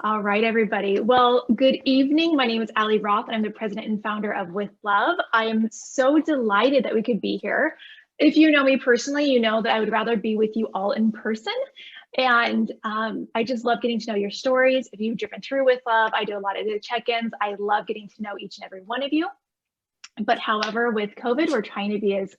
All right, everybody. Well, good evening. My name is Allie Roth, and I'm the president and founder of With Love. I am so delighted that we could be here. If you know me personally, you know that I would rather be with you all in person. And I just love getting to know your stories. If you've driven through With Love, I do a lot of the check-ins. I love getting to know each and every one of you. But however, with COVID, we're trying to be as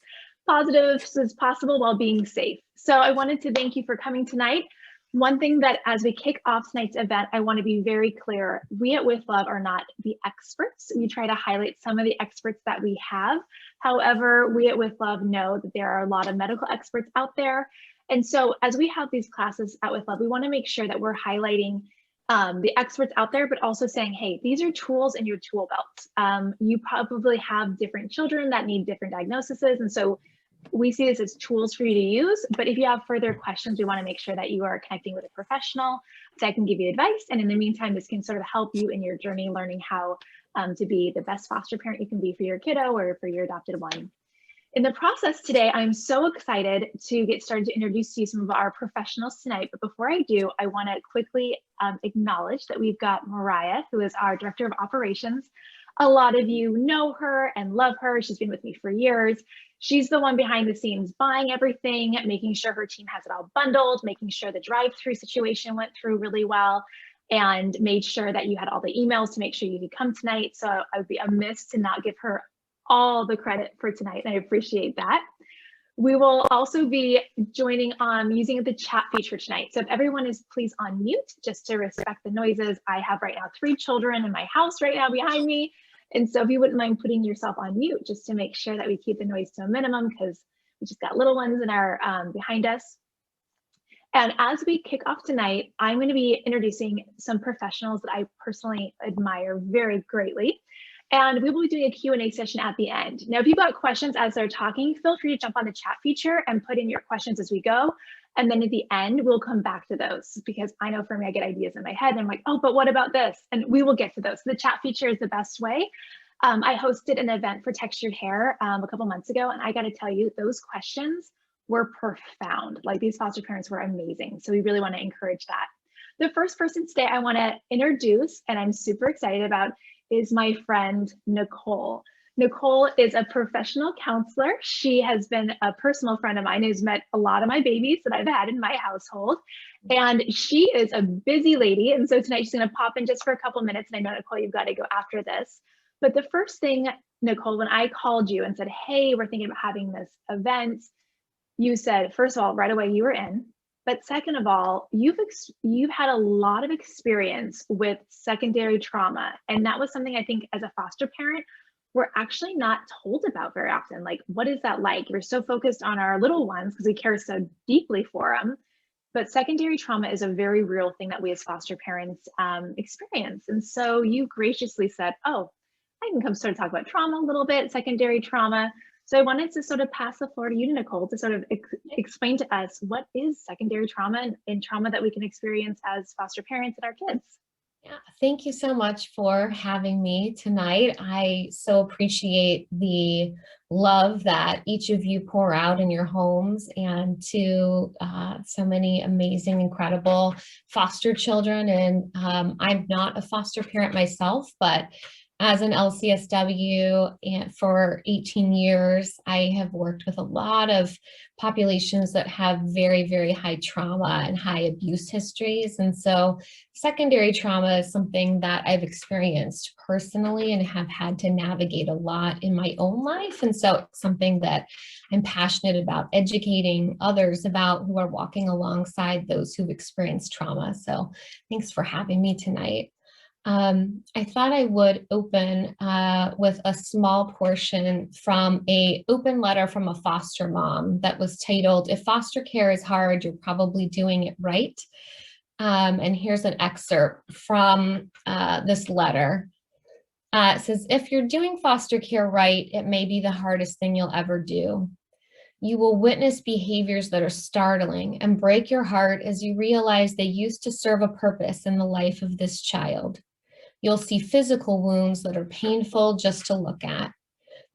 positive as possible while being safe. So I wanted to thank you for coming tonight. One thing that as we kick off tonight's event, I want to be very clear. We at With Love are not the experts. We try to highlight some of the experts that we have. However, we at With Love know that there are a lot of medical experts out there. And so as we have these classes at With Love, we want to make sure that we're highlighting the experts out there, but also saying, hey, these are tools in your tool belt. You probably have different children that need different diagnoses. And so we see this as tools for you to use, but if you have further questions, we want to make sure that you are connecting with a professional so I can give you advice. And in the meantime, this can sort of help you in your journey, learning how to be the best foster parent you can be for your kiddo or for your adopted one. In the process today, I'm so excited to get started to introduce to you some of our professionals tonight. But before I do, I want to quickly acknowledge that we've got Mariah, who is our Director of Operations. A lot of you know her and love her. She's been with me for years. She's the one behind the scenes buying everything, making sure her team has it all bundled, making sure the drive-through situation went through really well, and made sure that you had all the emails to make sure you could come tonight. So I would be amiss to not give her all the credit for tonight, and I appreciate that. We will also be joining on using the chat feature tonight. So if everyone is please on mute, just to respect the noises. I have right now 3 children in my house right now behind me. And so if you wouldn't mind putting yourself on mute, just to make sure that we keep the noise to a minimum, because we just got little ones in our behind us. And as we kick off tonight, I'm going to be introducing some professionals that I personally admire very greatly. And we will be doing a Q&A session at the end. Now, if you've got questions as they're talking, feel free to jump on the chat feature and put in your questions as we go. And then at the end, we'll come back to those, because I know for me, I get ideas in my head and I'm like, oh, but what about this? And we will get to those. So the chat feature is the best way. I hosted an event for textured hair a couple months ago, and I got to tell you, those questions were profound. Like, these foster parents were amazing. So we really want to encourage that. The first person today I want to introduce, and I'm super excited about, is my friend, Nicole. Nicole is a professional counselor. She has been a personal friend of mine who's met a lot of my babies that I've had in my household. And she is a busy lady. And so tonight she's going to pop in just for a couple minutes. And I know, Nicole, you've got to go after this. But the first thing, Nicole, when I called you and said, hey, we're thinking about having this event, you said, first of all, right away, you were in. But second of all, you've had a lot of experience with secondary trauma. And that was something I think as a foster parent, we're actually not told about very often. Like, what is that like? We're so focused on our little ones because we care so deeply for them. But secondary trauma is a very real thing that we as foster parents experience. And so you graciously said, oh, I can come sort of talk about trauma a little bit, secondary trauma. So I wanted to sort of pass the floor to you, Nicole, to sort of explain to us what is secondary trauma and trauma that we can experience as foster parents and our kids. Yeah, thank you so much for having me tonight. I so appreciate the love that each of you pour out in your homes, and to so many amazing, incredible foster children. And I'm not a foster parent myself, but as an LCSW and for 18 years, I have worked with a lot of populations that have very, very high trauma and high abuse histories. And so secondary trauma is something that I've experienced personally and have had to navigate a lot in my own life. And so it's something that I'm passionate about educating others about, who are walking alongside those who've experienced trauma. So thanks for having me tonight. I thought I would open with a small portion from an open letter from a foster mom that was titled, "If Foster Care is Hard, You're Probably Doing It Right." And here's an excerpt from this letter. It says, "If you're doing foster care right, it may be the hardest thing you'll ever do. You will witness behaviors that are startling and break your heart as you realize they used to serve a purpose in the life of this child. You'll see physical wounds that are painful just to look at.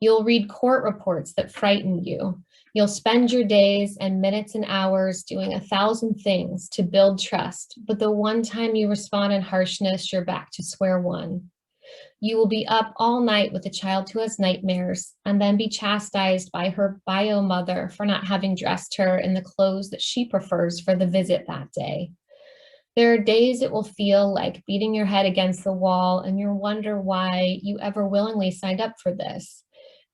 You'll read court reports that frighten you. You'll spend your days and minutes and hours doing 1,000 things to build trust, but the one time you respond in harshness, you're back to square one. You will be up all night with a child who has nightmares and then be chastised by her bio mother for not having dressed her in the clothes that she prefers for the visit that day. There are days it will feel like beating your head against the wall and you'll wonder why you ever willingly signed up for this.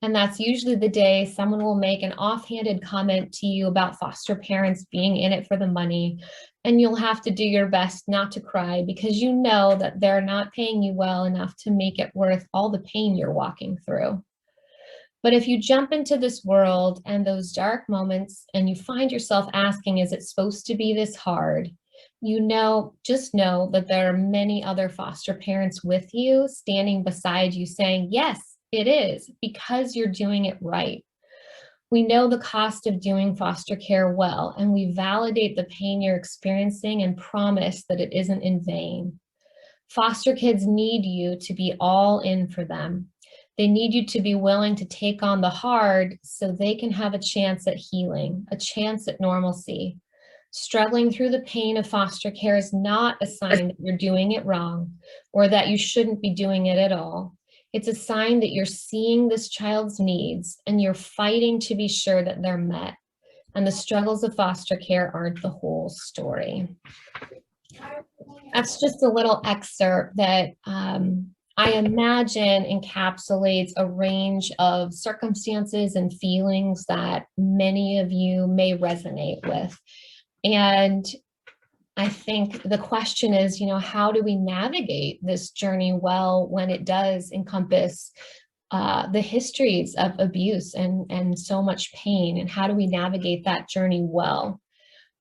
And that's usually the day someone will make an offhanded comment to you about foster parents being in it for the money, and you'll have to do your best not to cry because you know that they're not paying you well enough to make it worth all the pain you're walking through. But if you jump into this world and those dark moments and you find yourself asking, is it supposed to be this hard? Just know that there are many other foster parents with you, standing beside you saying, yes, it is, because you're doing it right. We know the cost of doing foster care well, and we validate the pain you're experiencing and promise that it isn't in vain. Foster kids need you to be all in for them. They need you to be willing to take on the hard so they can have a chance at healing, a chance at normalcy. Struggling through the pain of foster care is not a sign that you're doing it wrong or that you shouldn't be doing it at all. It's a sign that you're seeing this child's needs and you're fighting to be sure that they're met. And the struggles of foster care aren't the whole story. That's just a little excerpt that I imagine encapsulates a range of circumstances and feelings that many of you may resonate with. And I think the question is, how do we navigate this journey well when it does encompass the histories of abuse and so much pain, and how do we navigate that journey well?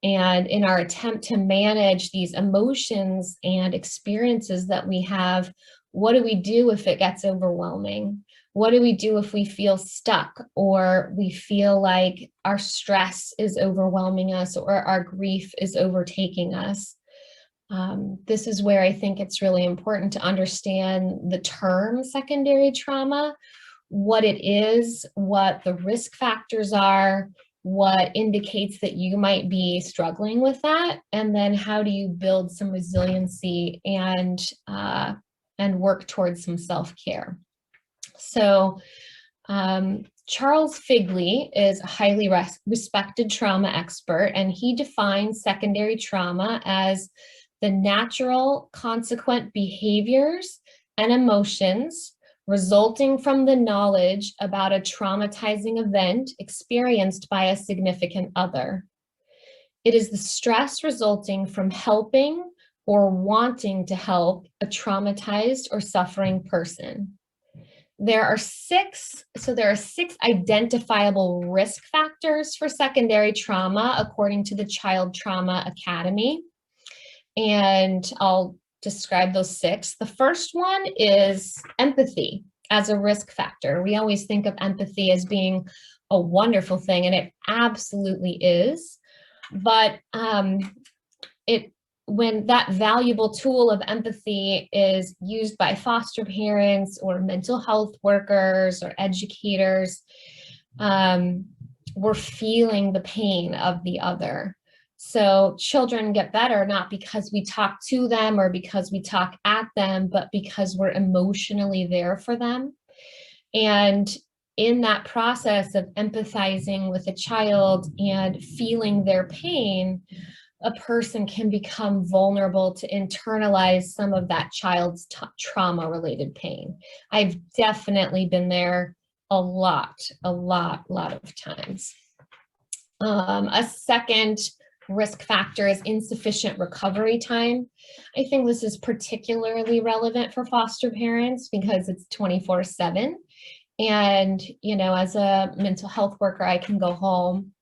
And in our attempt to manage these emotions and experiences that we have, what do we do if it gets overwhelming? What do we do if we feel stuck or we feel like our stress is overwhelming us or our grief is overtaking us? This is where I think it's really important to understand the term secondary trauma, what it is, what the risk factors are, what indicates that you might be struggling with that, and then how do you build some resiliency and work towards some self-care. So Charles Figley is a highly respected trauma expert, and he defines secondary trauma as the natural consequent behaviors and emotions resulting from the knowledge about a traumatizing event experienced by a significant other. It is the stress resulting from helping or wanting to help a traumatized or suffering person. There are six identifiable risk factors for secondary trauma according to the Child Trauma Academy. And I'll describe those six. The first one is empathy as a risk factor. We always think of empathy as being a wonderful thing, and it absolutely is. But when that valuable tool of empathy is used by foster parents or mental health workers or educators, we're feeling the pain of the other. So children get better not because we talk to them or because we talk at them, but because we're emotionally there for them. And in that process of empathizing with a child and feeling their pain, a person can become vulnerable to internalize some of that child's trauma-related pain. I've definitely been there a lot of times. A second risk factor is insufficient recovery time. I think this is particularly relevant for foster parents because it's 24/7. And, as a mental health worker, I can go home,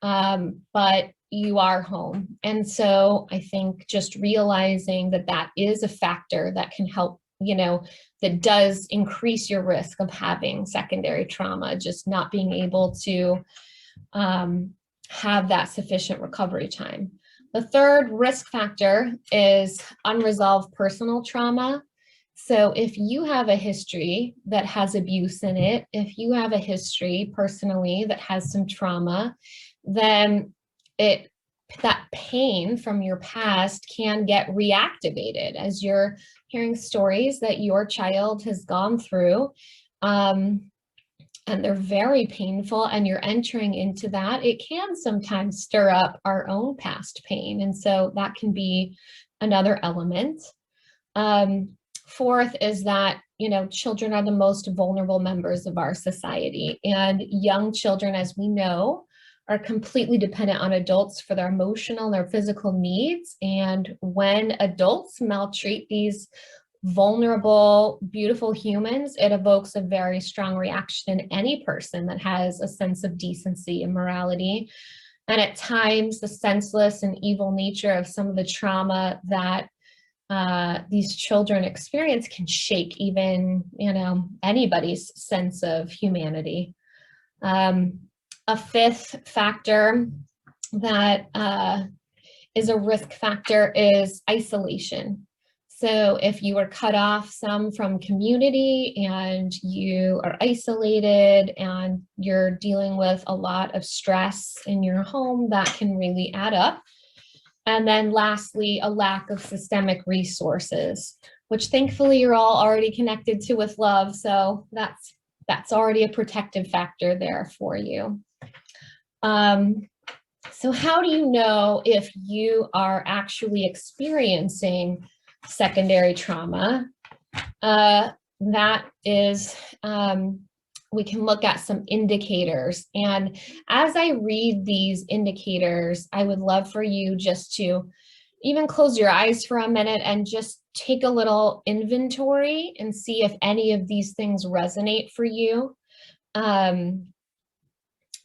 but you are home. And so I think just realizing that that is a factor that can help, that does increase your risk of having secondary trauma, just not being able to have that sufficient recovery time. The third risk factor is unresolved personal trauma. So if you have a history that has abuse in it, if you have a history personally that has some trauma, then that pain from your past can get reactivated as you're hearing stories that your child has gone through. And they're very painful, and you're entering into that. It can sometimes stir up our own past pain. And so that can be another element. Fourth is that, children are the most vulnerable members of our society, and young children, as we know, are completely dependent on adults for their emotional and their physical needs. And when adults maltreat these vulnerable, beautiful humans, it evokes a very strong reaction in any person that has a sense of decency and morality. And at times, the senseless and evil nature of some of the trauma that these children experience can shake even, anybody's sense of humanity. A fifth factor that is a risk factor is isolation. So if you are cut off some from community and you are isolated and you're dealing with a lot of stress in your home, that can really add up. And then lastly, a lack of systemic resources, which thankfully you're all already connected to with love. So that's already a protective factor there for you. So how do you know if you are actually experiencing secondary trauma? That is, we can look at some indicators. And as I read these indicators, I would love for you just to even close your eyes for a minute and just take a little inventory and see if any of these things resonate for you.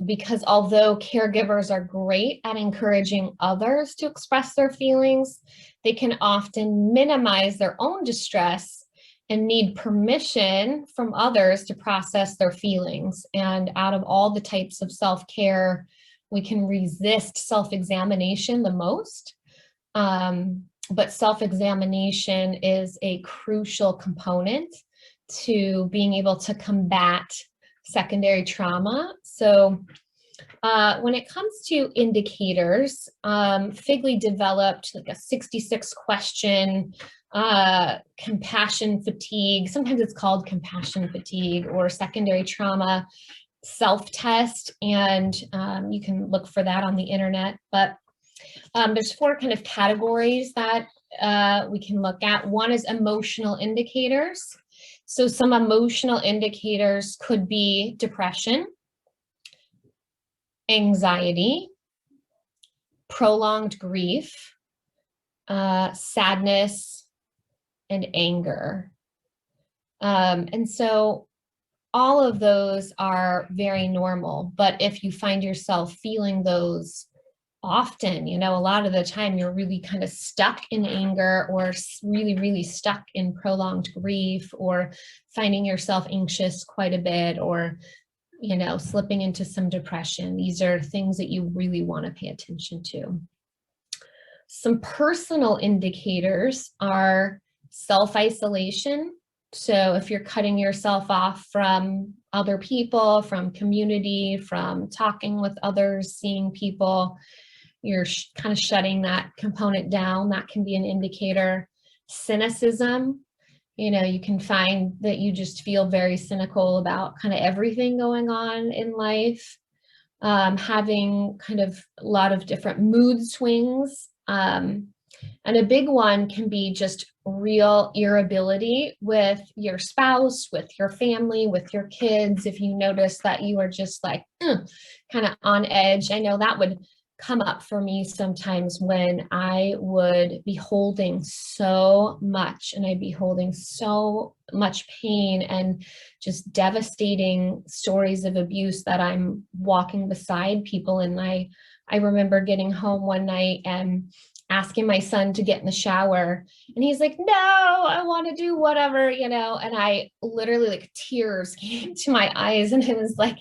Because although caregivers are great at encouraging others to express their feelings, they can often minimize their own distress and need permission from others to process their feelings. And out of all the types of self-care, we can resist self-examination the most. But self-examination is a crucial component to being able to combat secondary trauma. So when it comes to indicators, Figley developed like a 66 question compassion fatigue. Sometimes it's called compassion fatigue or secondary trauma self-test. And you can look for that on the internet. But there's 4 kind of categories that we can look at. One is emotional indicators. So some emotional indicators could be depression, anxiety, prolonged grief, sadness, and anger. And so all of those are very normal. But if you find yourself feeling those often, a lot of the time you're really kind of stuck in anger or really, really stuck in prolonged grief or finding yourself anxious quite a bit or, slipping into some depression. These are things that you really want to pay attention to. Some personal indicators are self-isolation. So if you're cutting yourself off from other people, from community, from talking with others, seeing people, you're kind of shutting that component down. That can be an indicator. Cynicism, you can find that you just feel very cynical about kind of everything going on in life. Having kind of a lot of different mood swings. And a big one can be just real irritability with your spouse, with your family, with your kids. If you notice that you are just like kind of on edge, I know that would come up for me sometimes when I would be holding so much and I'd be holding so much pain and just devastating stories of abuse that I'm walking beside people. And I remember getting home one night and asking my son to get in the shower and he's like, no, I want to do whatever, and I literally like tears came to my eyes and I was like,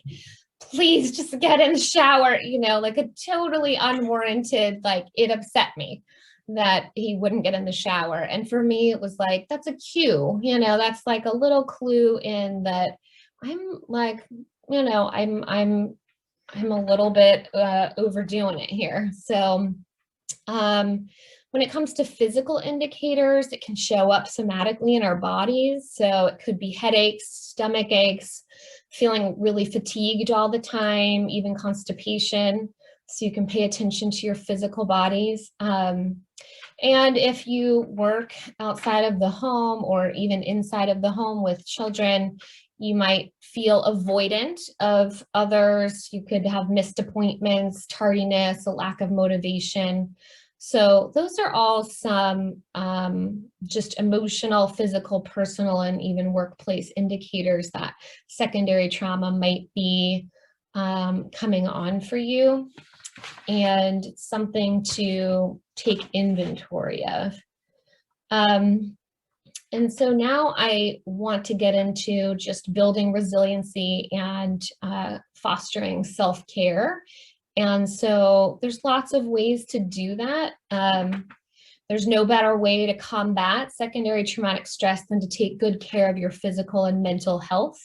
please just get in the shower, like a totally unwarranted, like it upset me that he wouldn't get in the shower. And for me, it was like, that's a cue, that's like a little clue in that I'm like, I'm a little bit overdoing it here. So when it comes to physical indicators, it can show up somatically in our bodies. So it could be headaches, stomach aches, feeling really fatigued all the time, even constipation. So you can pay attention to your physical bodies. And if you work outside of the home or even inside of the home with children, you might feel avoidant of others. You could have missed appointments, tardiness, a lack of motivation. So those are all some just emotional, physical, personal, and even workplace indicators that secondary trauma might be coming on for you, and something to take inventory of. And so now I want to get into just building resiliency and fostering self-care. And so there's lots of ways to do that. There's no better way to combat secondary traumatic stress than to take good care of your physical and mental health,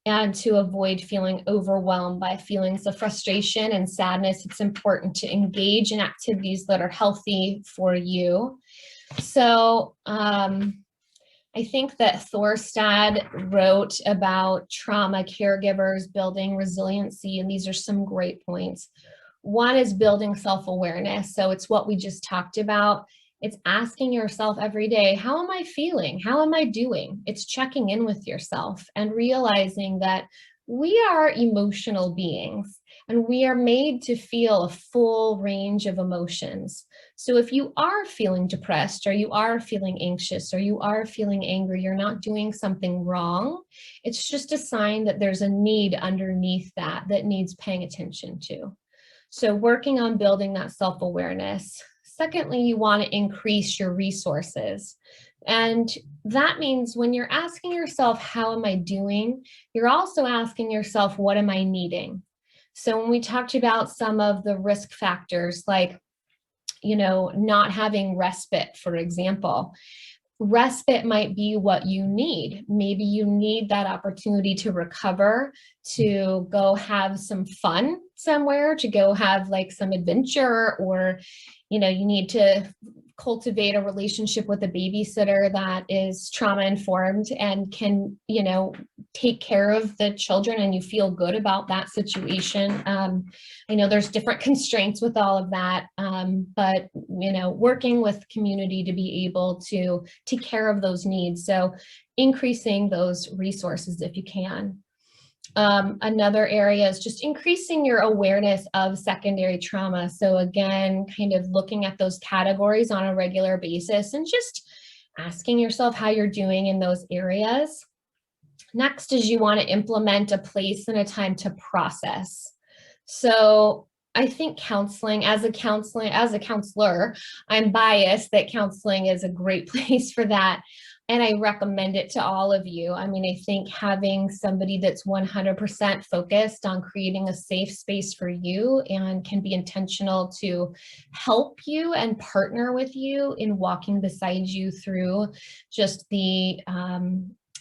and to avoid feeling overwhelmed by feelings of frustration and sadness. It's important to engage in activities that are healthy for you. So I think that Thorstad wrote about trauma caregivers building resiliency, and these are some great points. One is building self-awareness. So it's what we just talked about. It's asking yourself every day, how am I feeling? How am I doing? It's checking in with yourself and realizing that we are emotional beings and we are made to feel a full range of emotions. So if you are feeling depressed, or you are feeling anxious, or you are feeling angry, you're not doing something wrong. It's just a sign that there's a need underneath that needs paying attention to. So working on building that self-awareness. Secondly, you want to increase your resources. And that means when you're asking yourself, how am I doing? You're also asking yourself, what am I needing? So when we talked about some of the risk factors, like, not having respite, for example, respite might be what you need. Maybe you need that opportunity to recover, to go have some fun somewhere, to go have like some adventure, or, you need to cultivate a relationship with a babysitter that is trauma informed and can, take care of the children, and you feel good about that situation. I know there's different constraints with all of that, but, working with community to be able to take care of those needs. So increasing those resources if you can. Another area is just increasing your awareness of secondary trauma. So again, kind of looking at those categories on a regular basis and just asking yourself how you're doing in those areas. Next is you want to implement a place and a time to process. So I think counseling, as a counselor, I'm biased that counseling is a great place for that. And I recommend it to all of you. I mean, I think having somebody that's 100% focused on creating a safe space for you and can be intentional to help you and partner with you in walking beside you through just the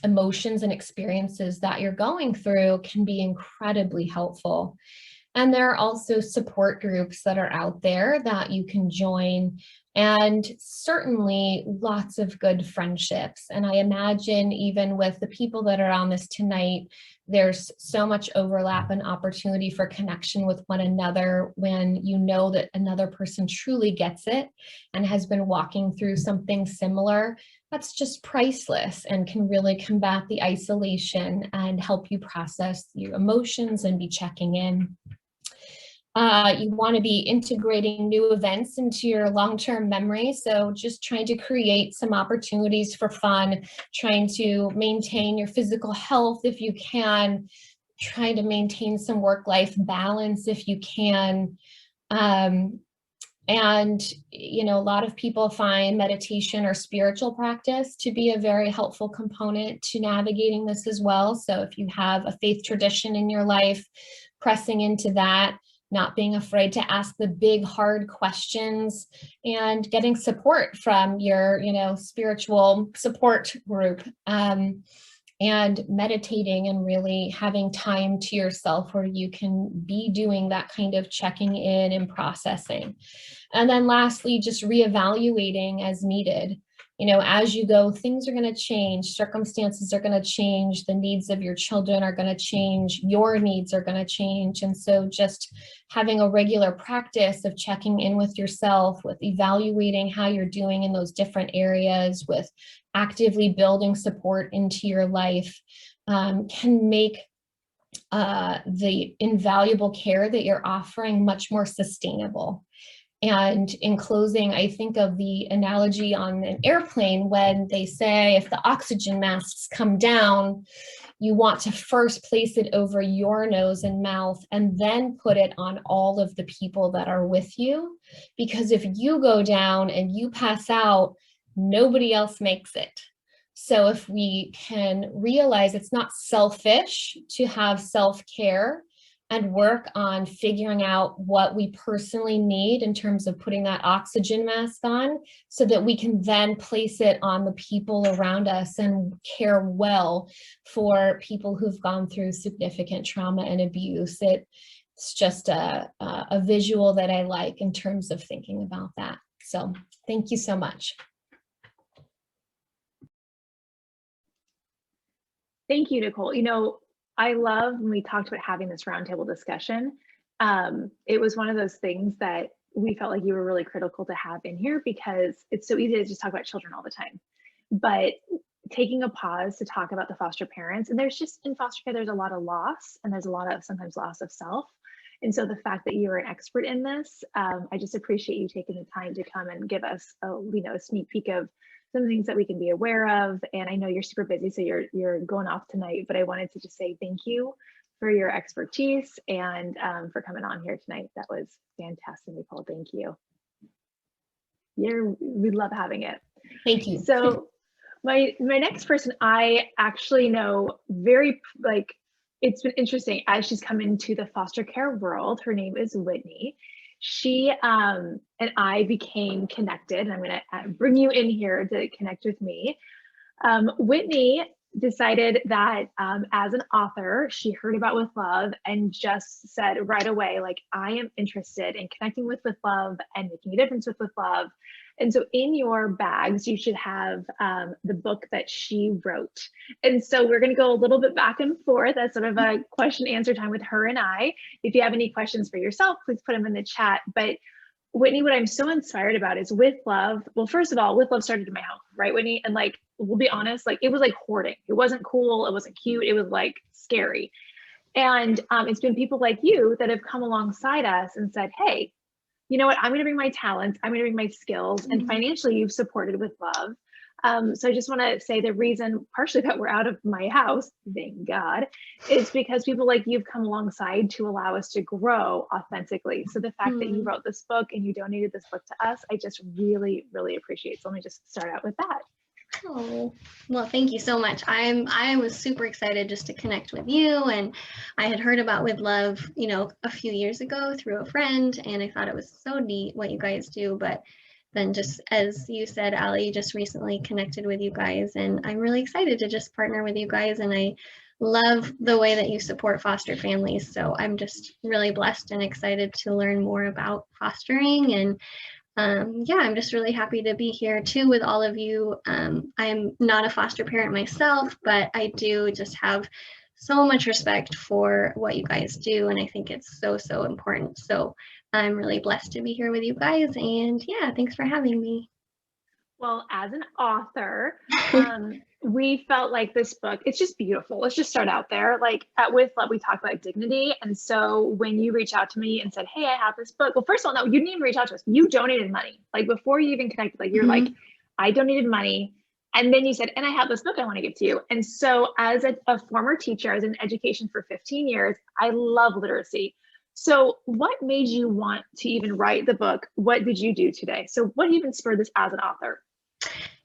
emotions and experiences that you're going through can be incredibly helpful. And there are also support groups that are out there that you can join, and certainly lots of good friendships. And I imagine even with the people that are on this tonight, there's so much overlap and opportunity for connection with one another when you know that another person truly gets it and has been walking through something similar. That's just priceless and can really combat the isolation and help you process your emotions and be checking in. You want to be integrating new events into your long-term memory. So just trying to create some opportunities for fun, trying to maintain your physical health if you can, trying to maintain some work-life balance if you can. And, a lot of people find meditation or spiritual practice to be a very helpful component to navigating this as well. So if you have a faith tradition in your life, pressing into that. not being afraid to ask the big, hard questions, and getting support from your, spiritual support group. And meditating and really having time to yourself where you can be doing that kind of checking in and processing. And then lastly, just reevaluating as needed. As you go, things are going to change, circumstances are going to change, the needs of your children are going to change, your needs are going to change. And so just having a regular practice of checking in with yourself, with evaluating how you're doing in those different areas, with actively building support into your life, can make the invaluable care that you're offering much more sustainable. And in closing, I think of the analogy on an airplane when they say if the oxygen masks come down, you want to first place it over your nose and mouth and then put it on all of the people that are with you. Because if you go down and you pass out, nobody else makes it. So if we can realize it's not selfish to have self-care and work on figuring out what we personally need in terms of putting that oxygen mask on, so that we can then place it on the people around us and care well for people who've gone through significant trauma and abuse. It's just a visual that I like in terms of thinking about that. So thank you so much. Thank you, Nicole. I love when we talked about having this roundtable discussion. It was one of those things that we felt like you were really critical to have in here, because it's so easy to just talk about children all the time. But taking a pause to talk about the foster parents, and there's just, in foster care, there's a lot of loss, and there's a lot of sometimes loss of self. And so the fact that you're an expert in this, I just appreciate you taking the time to come and give us a sneak peek of some things that we can be aware of. And I know you're super busy, so you're going off tonight, but I wanted to just say thank you for your expertise and for coming on here tonight. That was fantastic, Nicole. Thank you. We love having it. Thank you. So my next person, I actually know it's been interesting as she's come into the foster care world. Her name is Whitney. She and I became connected, and I'm going to bring you in here to connect with me. Whitney decided that as an author, she heard about With Love and just said right away, like, I am interested in connecting with Love and making a difference with Love. And so in your bags, you should have the book that she wrote. And so we're going to go a little bit back and forth as sort of a question answer time with her and I. If you have any questions for yourself, please put them in the chat. But Whitney, what I'm so inspired about is With Love. Well, first of all, With Love started in my home, right, Whitney? And like, we'll be honest, like, it was like hoarding. It wasn't cool. It wasn't cute. It was like scary. And it's been people like you that have come alongside us and said, hey, you know what, I'm going to bring my talents, I'm going to bring my skills, and financially you've supported With Love. So I just want to say the reason partially that we're out of my house, thank God, is because people like you've come alongside to allow us to grow authentically. So the fact that you wrote this book and you donated this book to us, I just really, really appreciate. So let me just start out with that. Oh, well, thank you so much. I was super excited just to connect with you, and I had heard about With Love, a few years ago through a friend, and I thought it was so neat what you guys do. But then, just as you said, Allie, just recently connected with you guys, and I'm really excited to just partner with you guys, and I love the way that you support foster families. So I'm just really blessed and excited to learn more about fostering. And yeah, I'm just really happy to be here too with all of you. I'm not a foster parent myself, but I do just have so much respect for what you guys do, and I think it's so, so important. So I'm really blessed to be here with you guys, and yeah, thanks for having me. Well, as an author, we felt like this book, it's just beautiful. Let's just start out there. Like at With Love, we talk about dignity. And so when you reach out to me and said, hey, I have this book. Well, first of all, no, you didn't even reach out to us. You donated money. Like before you even connected, like you're like, I donated money. And then you said, and I have this book I want to give to you. And so as a former teacher, I was in education for 15 years. I love literacy. So what made you want to even write the book? What did you do today? So what even spurred this as an author?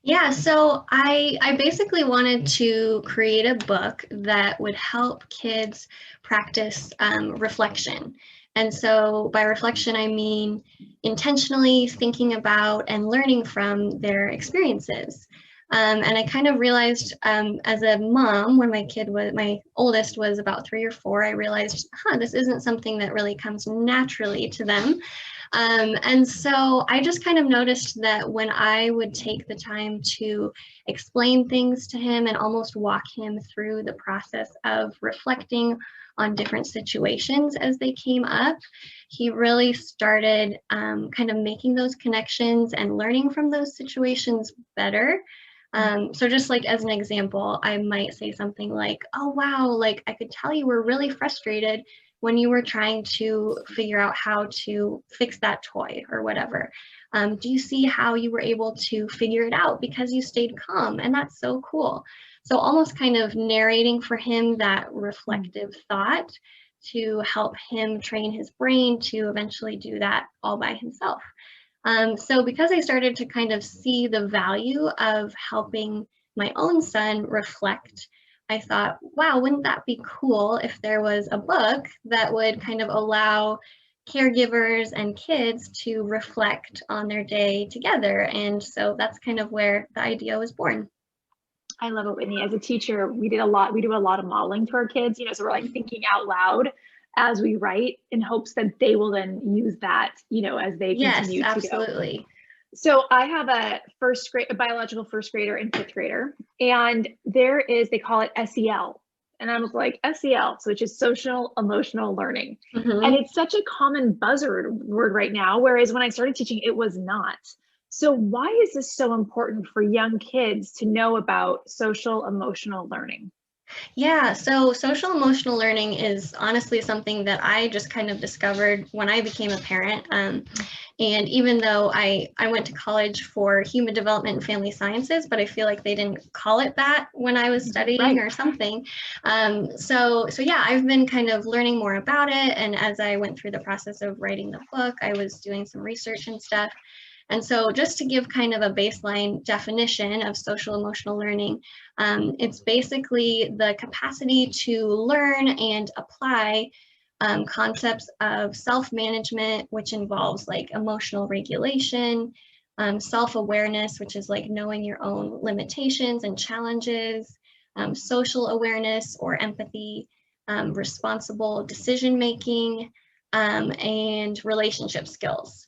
Yeah, so I basically wanted to create a book that would help kids practice reflection. And so by reflection, I mean intentionally thinking about and learning from their experiences. And I kind of realized as a mom, when my oldest was about 3 or 4, I realized, this isn't something that really comes naturally to them. And so I just kind of noticed that when I would take the time to explain things to him and almost walk him through the process of reflecting on different situations as they came up, he really started kind of making those connections and learning from those situations better. So just like as an example, I might say something like, oh, wow, like I could tell you were really frustrated when you were trying to figure out how to fix that toy or whatever. Do you see how you were able to figure it out because you stayed calm? And that's so cool. So almost kind of narrating for him that reflective thought to help him train his brain to eventually do that all by himself. So because I started to kind of see the value of helping my own son reflect, I thought, wow, wouldn't that be cool if there was a book that would kind of allow caregivers and kids to reflect on their day together? And so that's kind of where the idea was born. I love it, Whitney. As a teacher, we do a lot of modeling to our kids, so we're like thinking out loud as we write in hopes that they will then use that, as they continue to go. Yes, absolutely. So I have a biological first grader and fifth grader, and they call it SEL. And I was like, SEL, so it's just social emotional learning. And it's such a common buzzword word right now, whereas when I started teaching, it was not. So why is this so important for young kids to know about social emotional learning? Yeah, so social emotional learning is honestly something that I just kind of discovered when I became a parent. And even though I went to college for human development and family sciences, but I feel like they didn't call it that when I was studying or something. So yeah, I've been kind of learning more about it. And as I went through the process of writing the book, I was doing some research and stuff. And so just to give kind of a baseline definition of social emotional learning, it's basically the capacity to learn and apply concepts of self-management, which involves like emotional regulation, self-awareness, which is like knowing your own limitations and challenges, social awareness or empathy, responsible decision-making, and relationship skills.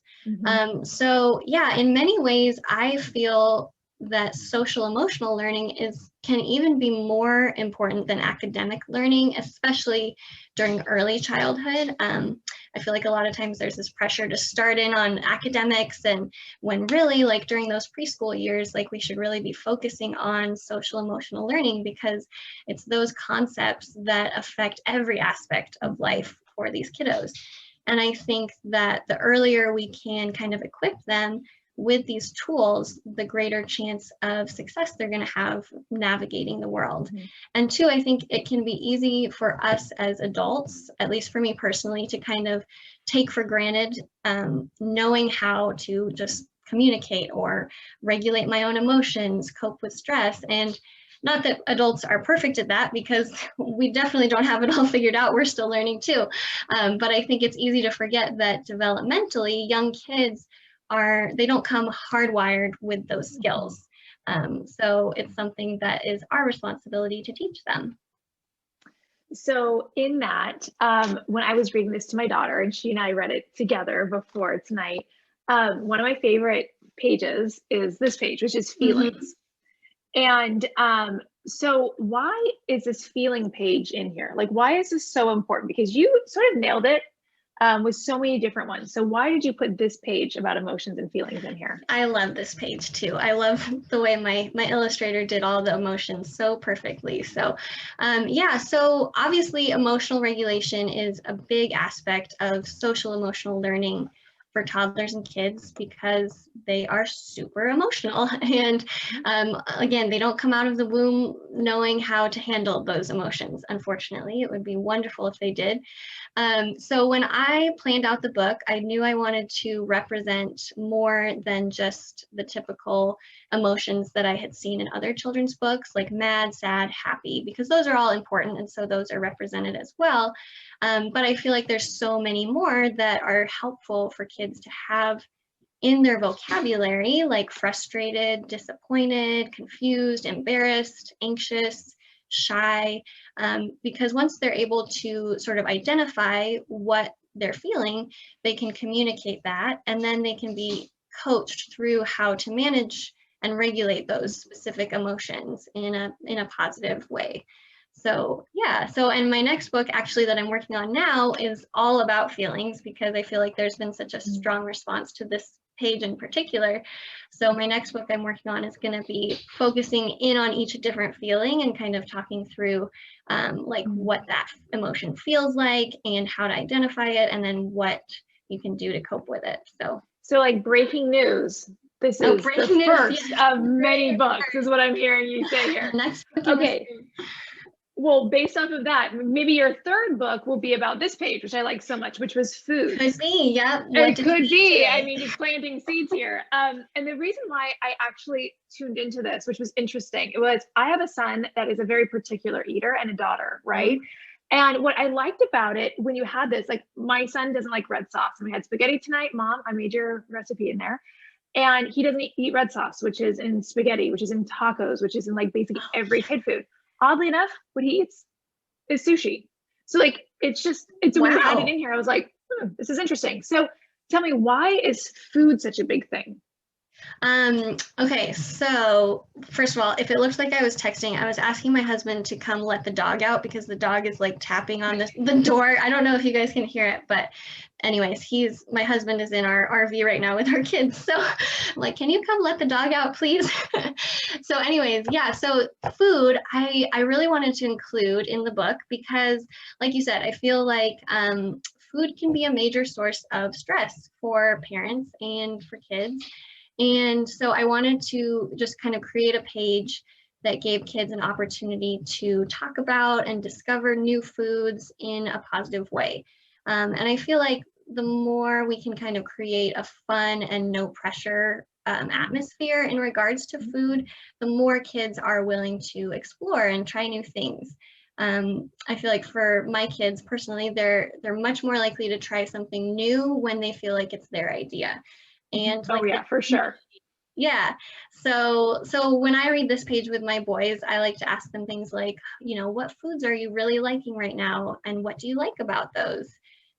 So yeah, in many ways, I feel that social emotional learning can even be more important than academic learning, especially during early childhood. I feel like a lot of times there's this pressure to start in on academics, and when really like during those preschool years, like we should really be focusing on social emotional learning because it's those concepts that affect every aspect of life for these kiddos. And I think that the earlier we can kind of equip them with these tools, the greater chance of success they're going to have navigating the world. And two, I think it can be easy for us as adults, at least for me personally, to kind of take for granted knowing how to just communicate or regulate my own emotions, cope with stress. And not that adults are perfect at that, because we definitely don't have it all figured out. We're still learning too. But I think it's easy to forget that developmentally, young kids they don't come hardwired with those skills. So it's something that is our responsibility to teach them. So in that, when I was reading this to my daughter, and she and I read it together before tonight, one of my favorite pages is this page, which is feelings. And so why is this feeling page in here? Like, why is this so important? Because you sort of nailed it with so many different ones. So why did you put this page about emotions and feelings in here? I love this page too. I love the way my illustrator did all the emotions so perfectly. So yeah, so obviously emotional regulation is a big aspect of social emotional learning for toddlers and kids because they are super emotional. And again, they don't come out of the womb knowing how to handle those emotions. Unfortunately, it would be wonderful if they did. So when I planned out the book, I knew I wanted to represent more than just the typical emotions that I had seen in other children's books, like mad, sad, happy, because those are all important, and so those are represented as well. But I feel like there's so many more that are helpful for kids to have in their vocabulary, like frustrated, disappointed, confused, embarrassed, anxious, shy, because once they're able to sort of identify what they're feeling, they can communicate that, and then they can be coached through how to manage and regulate those specific emotions in a positive way. So yeah, so and my next book actually that I'm working on now is all about feelings, because I feel like there's been such a strong response to this page in particular. So my next book I'm working on is going to be focusing in on each different feeling and kind of talking through like what that emotion feels like and how to identify it, and then what you can do to cope with it. So like breaking news. This is the first of many books, is what I'm hearing you say here. Next book. Okay. Well, based off of that, maybe your third book will be about this page, which I like so much, which was food. Could be, yeah. It could be. I mean, just planting seeds here. And the reason why I actually tuned into this, which was interesting, it was I have a son that is a very particular eater and a daughter, right? And what I liked about it when you had this, like my son doesn't like red sauce, and we had spaghetti tonight. Mom, I made your recipe in there. And he doesn't eat red sauce, which is in spaghetti, which is in tacos, which is in like basically every kid food. Oddly enough, what he eats is sushi. So like, it's when you had it in here, I was like, this is interesting. So tell me, why is food such a big thing? Okay, so first of all, if it looks like I was texting, I was asking my husband to come let the dog out, because the dog is like tapping on the door. I don't know if you guys can hear it, but anyways, my husband is in our RV right now with our kids. So I'm like, can you come let the dog out, please? So anyways, yeah, so food, I really wanted to include in the book, because like you said, I feel like food can be a major source of stress for parents and for kids. And so I wanted to just kind of create a page that gave kids an opportunity to talk about and discover new foods in a positive way. And I feel like the more we can kind of create a fun and no pressure atmosphere in regards to food, the more kids are willing to explore and try new things. I feel like for my kids personally, they're much more likely to try something new when they feel like it's their idea. And like, oh yeah, for sure. Yeah. So when I read this page with my boys, I like to ask them things like, what foods are you really liking right now? And what do you like about those?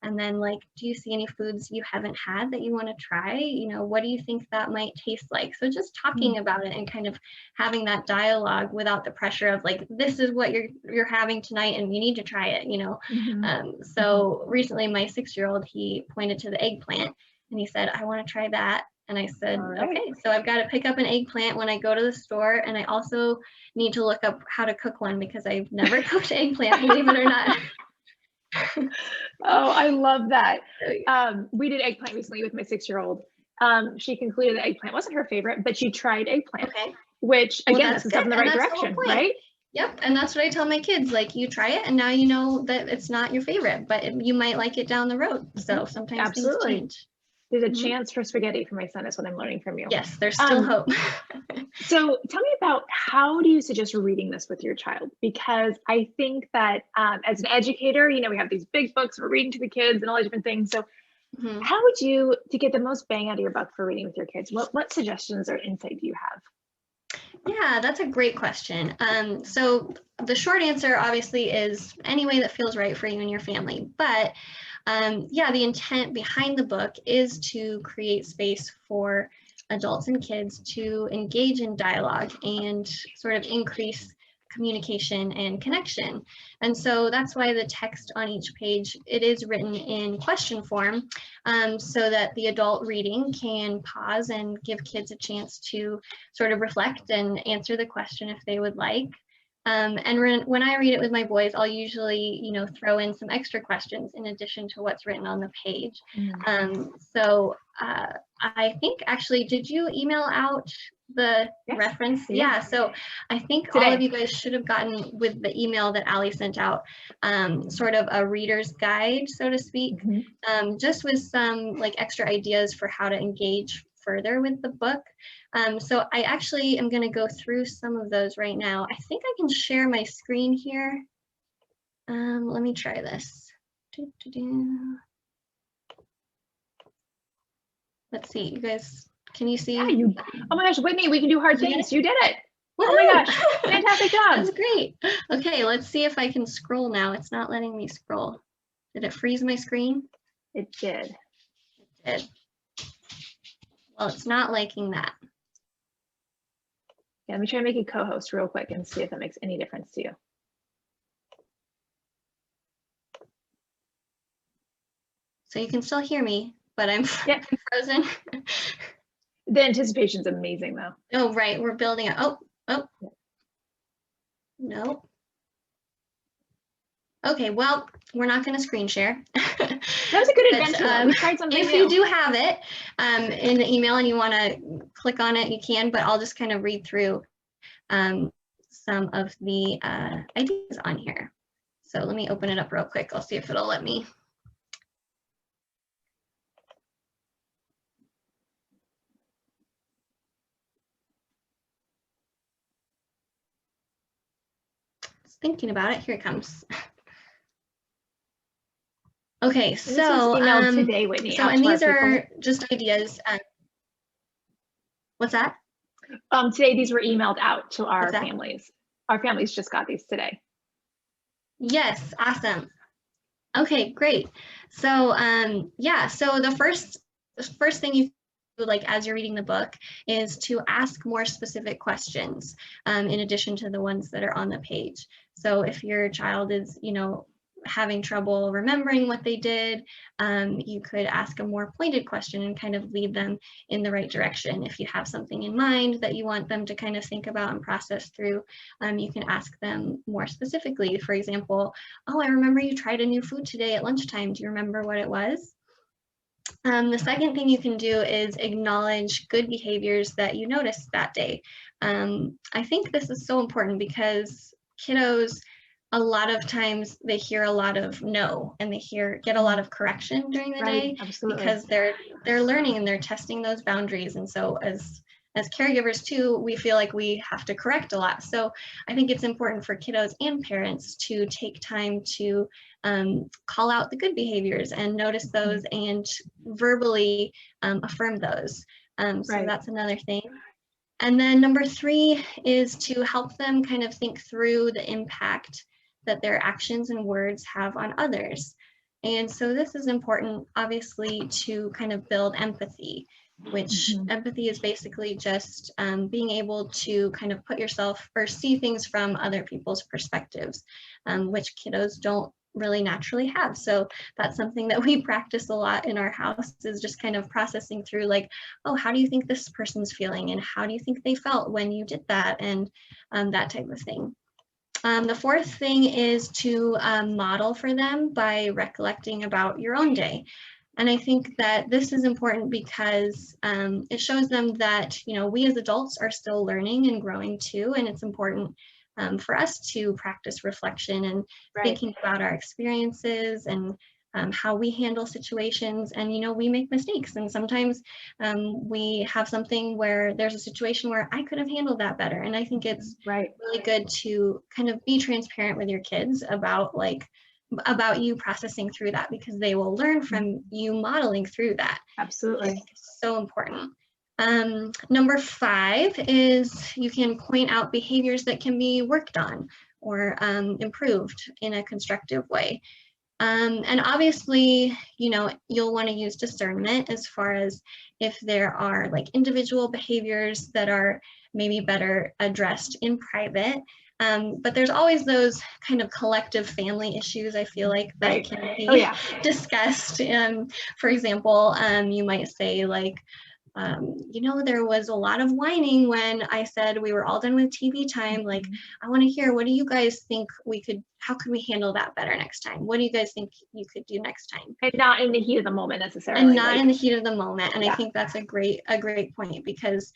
And then like, do you see any foods you haven't had that you want to try? What do you think that might taste like? So just talking about it and kind of having that dialogue without the pressure of like, this is what you're having tonight and you need to try it, So recently my 6-year-old, he pointed to the eggplant and he said, I want to try that. And I said, okay, so I've got to pick up an eggplant when I go to the store. And I also need to look up how to cook one, because I've never cooked eggplant, believe it or not. Oh, I love that. We did eggplant recently with my 6-year-old. She concluded that eggplant wasn't her favorite, but she tried eggplant, which again, that's a step in the right direction, right? Yep. And that's what I tell my kids, like, you try it and now you know that it's not your favorite, but you might like it down the road. So sometimes things change. There's a chance for spaghetti for my son, is what I'm learning from you. Yes, there's still hope. So tell me about, how do you suggest reading this with your child? Because I think that as an educator, we have these big books we're reading to the kids and all these different things. So how would you, to get the most bang out of your buck for reading with your kids, what suggestions or insight do you have? Yeah, that's a great question. So the short answer obviously is any way that feels right for you and your family. But yeah, the intent behind the book is to create space for adults and kids to engage in dialogue and sort of increase communication and connection. And so that's why the text on each page, it is written in question form, so that the adult reading can pause and give kids a chance to sort of reflect and answer the question if they would like. And when I read it with my boys, I'll usually, throw in some extra questions in addition to what's written on the page. So I think actually, did you email out the reference? Yeah. So I think all of you guys should have gotten with the email that Allie sent out, sort of a reader's guide, so to speak, just with some like extra ideas for how to engage further with the book. So I actually am going to go through some of those right now. I think I can share my screen here. Let me try this. Let's see, you guys, can you see? Yeah, oh my gosh, Whitney, we can do hard things. You did it. Oh my gosh, fantastic job. That's great. Okay, let's see if I can scroll now. It's not letting me scroll. Did it freeze my screen? It did. It did. Well, it's not liking that. Yeah, let me try to make you co-host real quick and see if that makes any difference to you. So you can still hear me, but I'm frozen. The anticipation's amazing though. Oh, right, we're building it. Oh, no. Okay, well, we're not going to screen share. That was a good adventure. We tried something if new. You do have it in the email and you want to click on it, you can, but I'll just kind of read through some of the ideas on here. So let me open it up real quick. I'll see if it'll let me. Just thinking about it. Here it comes. Okay, so today, Whitney, so and these are just ideas. What's that? Today these were emailed out to our families. Our families just got these today. Yes, awesome. Okay, great. So yeah, so the first thing you do, like as you're reading the book, is to ask more specific questions in addition to the ones that are on the page. So if your child is, having trouble remembering what they did, you could ask a more pointed question and kind of lead them in the right direction. If you have something in mind that you want them to kind of think about and process through, you can ask them more specifically. For example, oh, I remember you tried a new food today at lunchtime. Do you remember what it was? The second thing you can do is acknowledge good behaviors that you noticed that day. I think this is so important because kiddos, a lot of times they hear a lot of no, and they get a lot of correction during the day. Absolutely. Because they're learning and they're testing those boundaries. And so as caregivers too, we feel like we have to correct a lot. So I think it's important for kiddos and parents to take time to call out the good behaviors and notice those and verbally affirm those. So that's another thing. And then number 3 is to help them kind of think through the impact that their actions and words have on others. And so this is important, obviously, to kind of build empathy, which empathy is basically just being able to kind of put yourself or see things from other people's perspectives, which kiddos don't really naturally have. So that's something that we practice a lot in our house, is just kind of processing through like, oh, how do you think this person's feeling? And how do you think they felt when you did that? And that type of thing. The fourth thing is to model for them by recollecting about your own day. And I think that this is important because it shows them that, we as adults are still learning and growing too. And it's important for us to practice reflection and thinking about our experiences and how we handle situations. And, we make mistakes. And sometimes we have something where there's a situation where I could have handled that better. And I think it's really good to kind of be transparent with your kids about you processing through that, because they will learn from you modeling through that. Absolutely. It's so important. Number 5 is you can point out behaviors that can be worked on or improved in a constructive way. And obviously, you'll want to use discernment as far as if there are like individual behaviors that are maybe better addressed in private. But there's always those kind of collective family issues, I feel like, that can be discussed. For example, you might say like, you know, there was a lot of whining when I said we were all done with TV time. Like, I want to hear, what do you guys think how could we handle that better next time? What do you guys think you could do next time? And not in the heat of the moment necessarily. And not in the heat of the moment. And I think that's a great point, because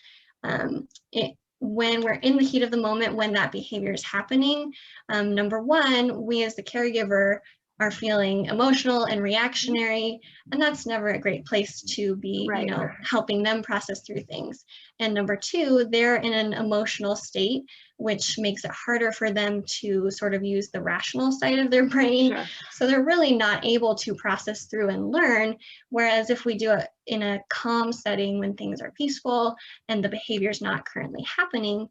when we're in the heat of the moment, when that behavior is happening, number one, we as the caregiver are feeling emotional and reactionary, and that's never a great place to be, you know, helping them process through things. And number two, they're in an emotional state, which makes it harder for them to sort of use the rational side of their brain. So they're really not able to process through and learn. Whereas if we do it in a calm setting, when things are peaceful and the behavior is not currently happening,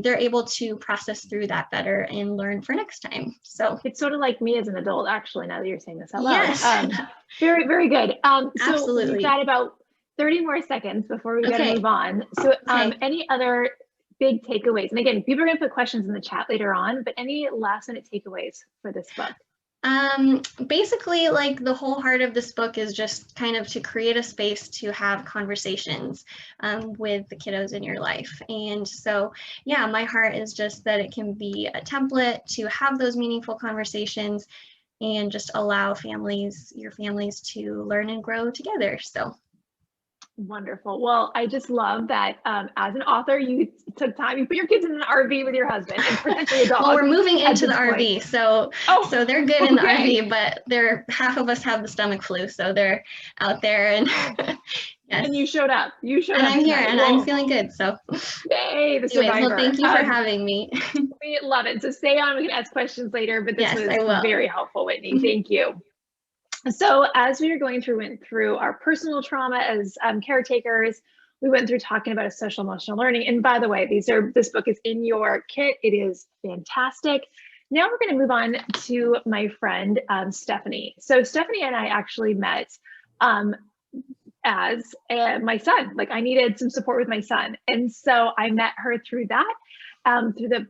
they're able to process through that better and learn for next time. So it's sort of like me as an adult, actually, now that you're saying this out loud. Yes. Very, very good. So Absolutely. we've got about 30 more seconds before we got to move on. So any other big takeaways? And again, people are going to put questions in the chat later on, but any last minute takeaways for this book? Basically, like, the whole heart of this book is just kind of to create a space to have conversations with the kiddos in your life. And so, yeah, my heart is just that it can be a template to have those meaningful conversations and just allow your families to learn and grow together. So. Wonderful. Well, I just love that as an author, you took time, you put your kids in an RV with your husband and potentially a dog. Well, we're moving into the RV, so they're good in the RV, but half of us have the stomach flu, so they're out there. And yes. And you showed up. And I'm here, and I'm feeling good. So yay, the survivor. Anyways, well, thank you for having me. We love it. So stay on. We can ask questions later, but this was very helpful, Whitney. Thank you. So as we went through our personal trauma as caretakers, we went through talking about social emotional learning. And by the way, this book is in your kit. It is fantastic. Now we're going to move on to my friend, Stephanie. So Stephanie and I actually met as my son. Like, I needed some support with my son. And so I met her through that, through the,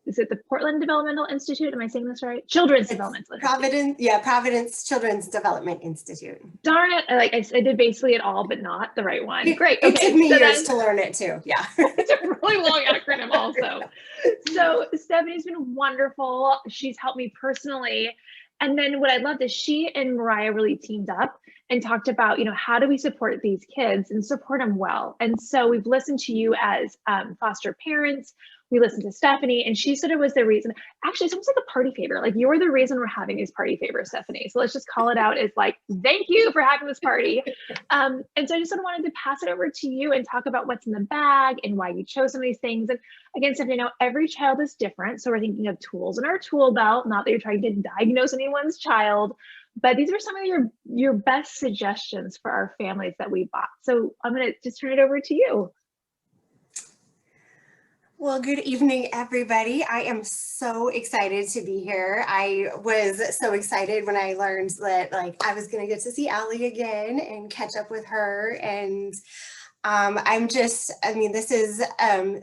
is it the Portland Developmental Institute? Am I saying this right? Children's Developmental Institute. Providence Children's Development Institute. Darn it. Like, I did basically it all, but not the right one. Great. It took me years to learn it too. Yeah. It's a really long acronym also. So Stephanie's been wonderful. She's helped me personally. And then what I loved is she and Mariah really teamed up and talked about, how do we support these kids and support them well? And so we've listened to you as foster parents. We listened to Stephanie, and she said it was the reason. Actually, it's almost like a party favor. Like, you're the reason we're having these party favors, Stephanie. So let's just call it out as like, thank you for having this party. And so I just sort of wanted to pass it over to you and talk about what's in the bag and why you chose some of these things. And again, Stephanie, every child is different. So we're thinking of tools in our tool belt, not that you're trying to diagnose anyone's child, but these are some of your best suggestions for our families that we bought. So I'm going to just turn it over to you. Well, good evening, everybody. I am so excited to be here. I was so excited when I learned that I was going to get to see Allie again and catch up with her. And this is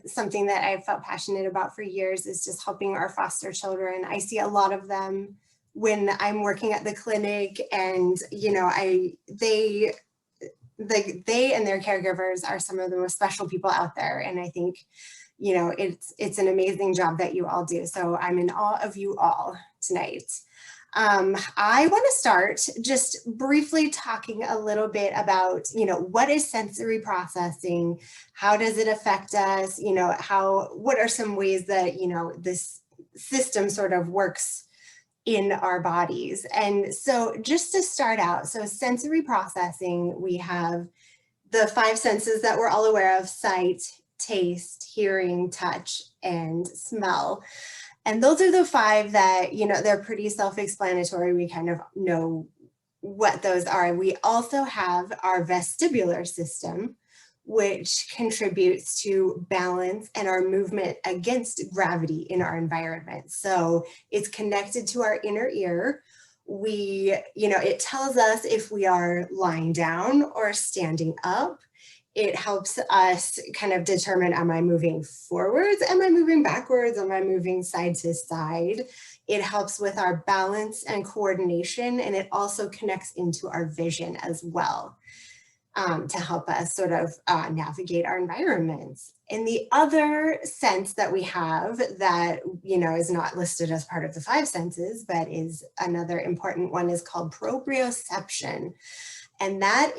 something that I've felt passionate about for years, is just helping our foster children. I see a lot of them when I'm working at the clinic, and they and their caregivers are some of the most special people out there. And I think it's an amazing job that you all do. So I'm in awe of you all tonight. I want to start just briefly talking a little bit about, what is sensory processing? How does it affect us? What are some ways that, this system sort of works in our bodies? And so just to start out, so sensory processing, we have the 5 senses that we're all aware of: sight, taste, hearing, touch, and smell. And those are the 5 that, they're pretty self-explanatory. We kind of know what those are. We also have our vestibular system, which contributes to balance and our movement against gravity in our environment. So it's connected to our inner ear. It tells us if we are lying down or standing up. It helps us kind of determine, am I moving forwards? Am I moving backwards? Am I moving side to side? It helps with our balance and coordination, and it also connects into our vision as well. to help us sort of navigate our environments. And the other sense that we have that, you know, is not listed as part of the 5 senses, but is another important one, is called proprioception. And that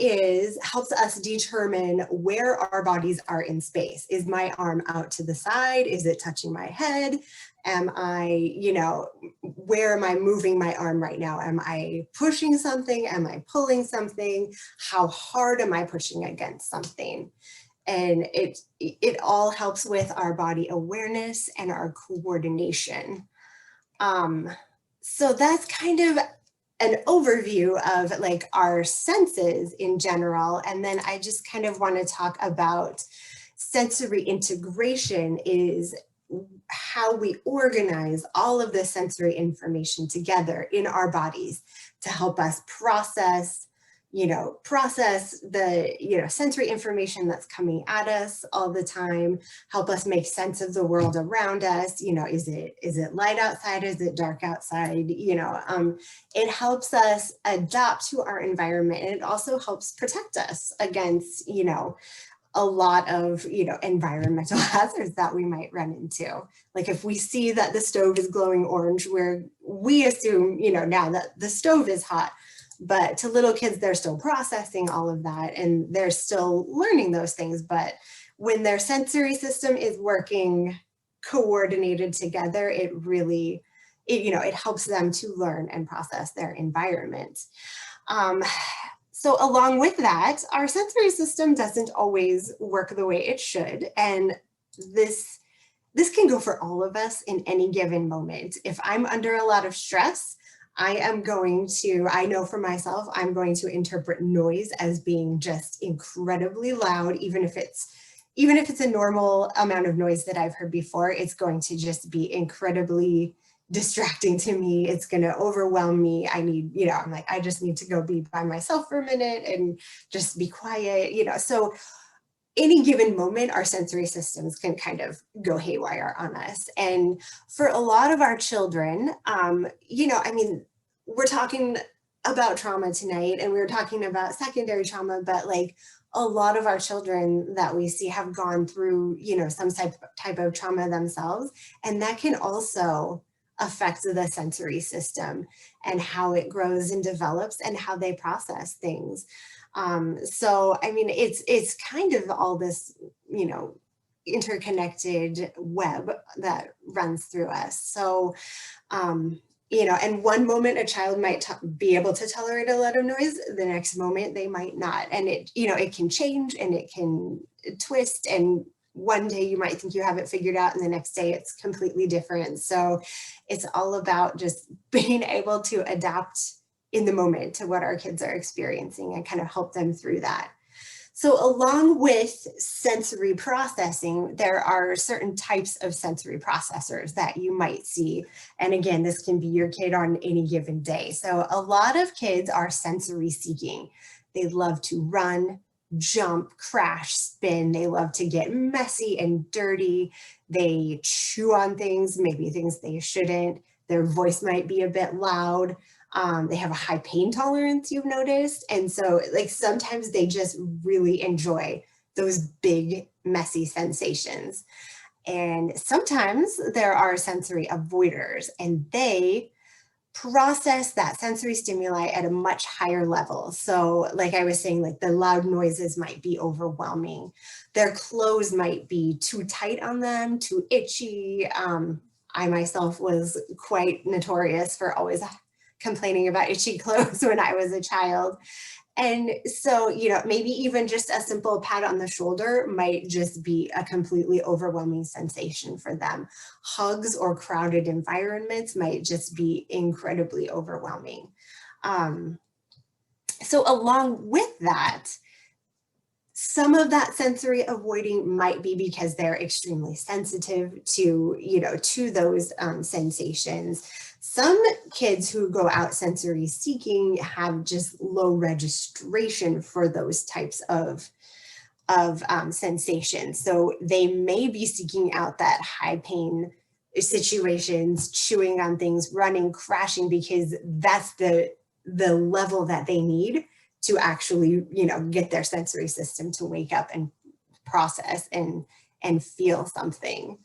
helps us determine where our bodies are in space. Is my arm out to the side? Is it touching my head? Am I, you know, where am I moving my arm right now? Am I pushing something? Am I pulling something? How hard am I pushing against something? And it all helps with our body awareness and our coordination. So that's kind of an overview of like our senses in general. And then I just kind of want to talk about sensory integration, is how we organize all of the sensory information together in our bodies to help us process the, sensory information that's coming at us all the time, help us make sense of the world around us. Is it light outside? Is it dark outside? It helps us adapt to our environment, and it also helps protect us against, a lot of, environmental hazards that we might run into. Like if we see that the stove is glowing orange, where we assume, now that the stove is hot, but to little kids, they're still processing all of that and they're still learning those things. But when their sensory system is working coordinated together, it really, it helps them to learn and process their environment. So along with that, our sensory system doesn't always work the way it should. And this can go for all of us in any given moment. If I'm under a lot of stress, I know for myself, I'm going to interpret noise as being just incredibly loud. Even if it's a normal amount of noise that I've heard before, it's going to just be incredibly distracting to me. It's going to overwhelm me. I'm like, I just need to go be by myself for a minute and just be quiet, So any given moment, our sensory systems can kind of go haywire on us. And for a lot of our children, we're talking about trauma tonight, and we were talking about secondary trauma, but like a lot of our children that we see have gone through, some type of trauma themselves. And that can also affect the sensory system and how it grows and develops and how they process things. It's kind of all this, interconnected web that runs through us. So, and one moment a child might be able to tolerate a lot of noise, the next moment they might not. And it can change and it can twist, and one day you might think you have it figured out and the next day it's completely different. So it's all about just being able to adapt in the moment to what our kids are experiencing and kind of help them through that. So along with sensory processing, there are certain types of sensory processors that you might see. And again, this can be your kid on any given day. So a lot of kids are sensory seeking. They love to run, jump, crash, spin. They love to get messy and dirty. They chew on things, maybe things they shouldn't. Their voice might be a bit loud. They have a high pain tolerance, you've noticed. And so like sometimes they just really enjoy those big, messy sensations. And sometimes there are sensory avoiders, and they process that sensory stimuli at a much higher level. So like I was saying, like the loud noises might be overwhelming. Their clothes might be too tight on them, too itchy. I myself was quite notorious for always complaining about itchy clothes when I was a child. And so, maybe even just a simple pat on the shoulder might just be a completely overwhelming sensation for them. Hugs or crowded environments might just be incredibly overwhelming. So along with that, some of that sensory avoiding might be because they're extremely sensitive to those sensations. Some kids who go out sensory seeking have just low registration for those types of sensations. So they may be seeking out that high pain situations, chewing on things, running, crashing, because that's the level that they need to actually, get their sensory system to wake up and process and feel something.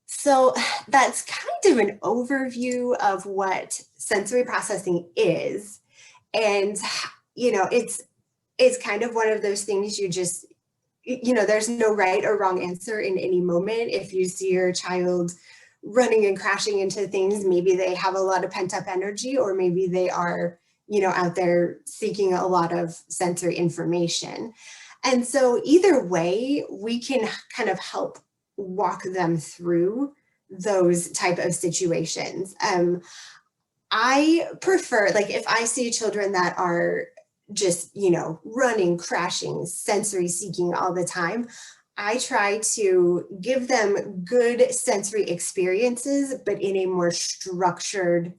So that's kind of an overview of what sensory processing is. And, it's kind of one of those things you just, there's no right or wrong answer in any moment. If you see your child running and crashing into things, maybe they have a lot of pent up energy, or maybe they are, out there seeking a lot of sensory information. And so either way, we can kind of help walk them through those type of situations. I prefer, like, if I see children that are just, running, crashing, sensory seeking all the time, I try to give them good sensory experiences, but in a more structured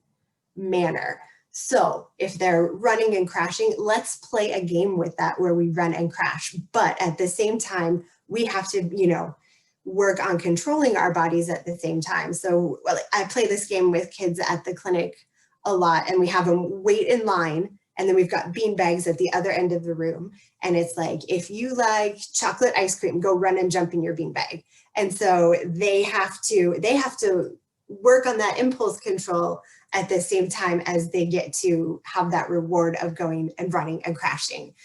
manner. So if they're running and crashing, let's play a game with that where we run and crash. But at the same time, we have to, work on controlling our bodies at the same time. So I play this game with kids at the clinic a lot, and we have them wait in line, and then we've got bean bags at the other end of the room. And it's like, if you like chocolate ice cream, go run and jump in your bean bag. And so they have to work on that impulse control at the same time as they get to have that reward of going and running and crashing.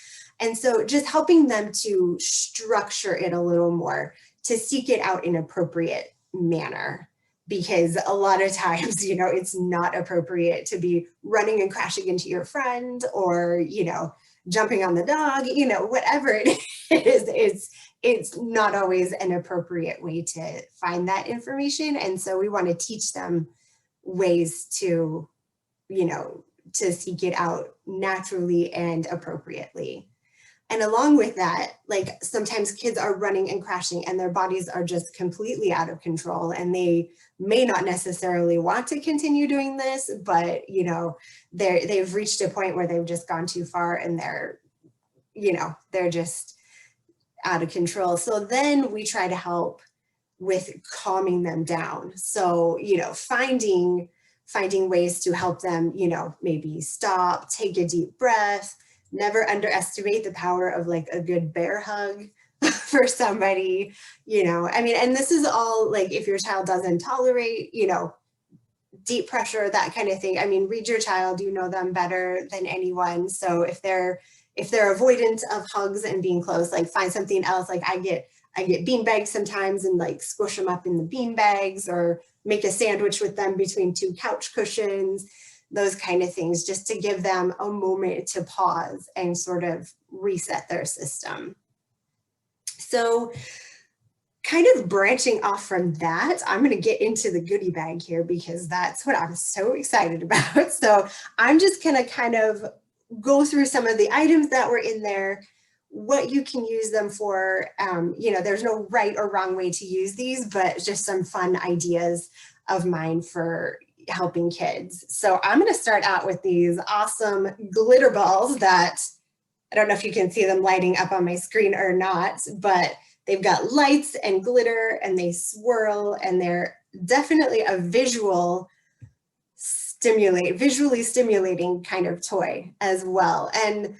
And so just helping them to structure it a little more, to seek it out in appropriate manner, because a lot of times, it's not appropriate to be running and crashing into your friend, or, jumping on the dog, whatever it is, it's not always an appropriate way to find that information. And so we want to teach them ways to, to seek it out naturally and appropriately. And along with that, like, sometimes kids are running and crashing and their bodies are just completely out of control, and they may not necessarily want to continue doing this, but, they've reached a point where they've just gone too far, and they're just out of control. So then we try to help with calming them down. So, finding ways to help them, maybe stop, take a deep breath. Never underestimate the power of, like, a good bear hug for somebody, and this is all, like, if your child doesn't tolerate, deep pressure, that kind of thing. Read your child, you know them better than anyone. So if they're avoidant of hugs and being close, like, find something else. Like, I get bean bags sometimes, and, like, squish them up in the bean bags, or make a sandwich with them between two couch cushions. Those kind of things, just to give them a moment to pause and sort of reset their system. So kind of branching off from that, I'm going to get into the goodie bag here, because that's what I'm so excited about. So I'm just going to kind of go through some of the items that were in there, what you can use them for. There's no right or wrong way to use these, but just some fun ideas of mine for helping kids. So I'm going to start out with these awesome glitter balls that I don't know if you can see them lighting up on my screen or not, but they've got lights and glitter, and they swirl, and they're definitely a visually stimulating kind of toy as well. And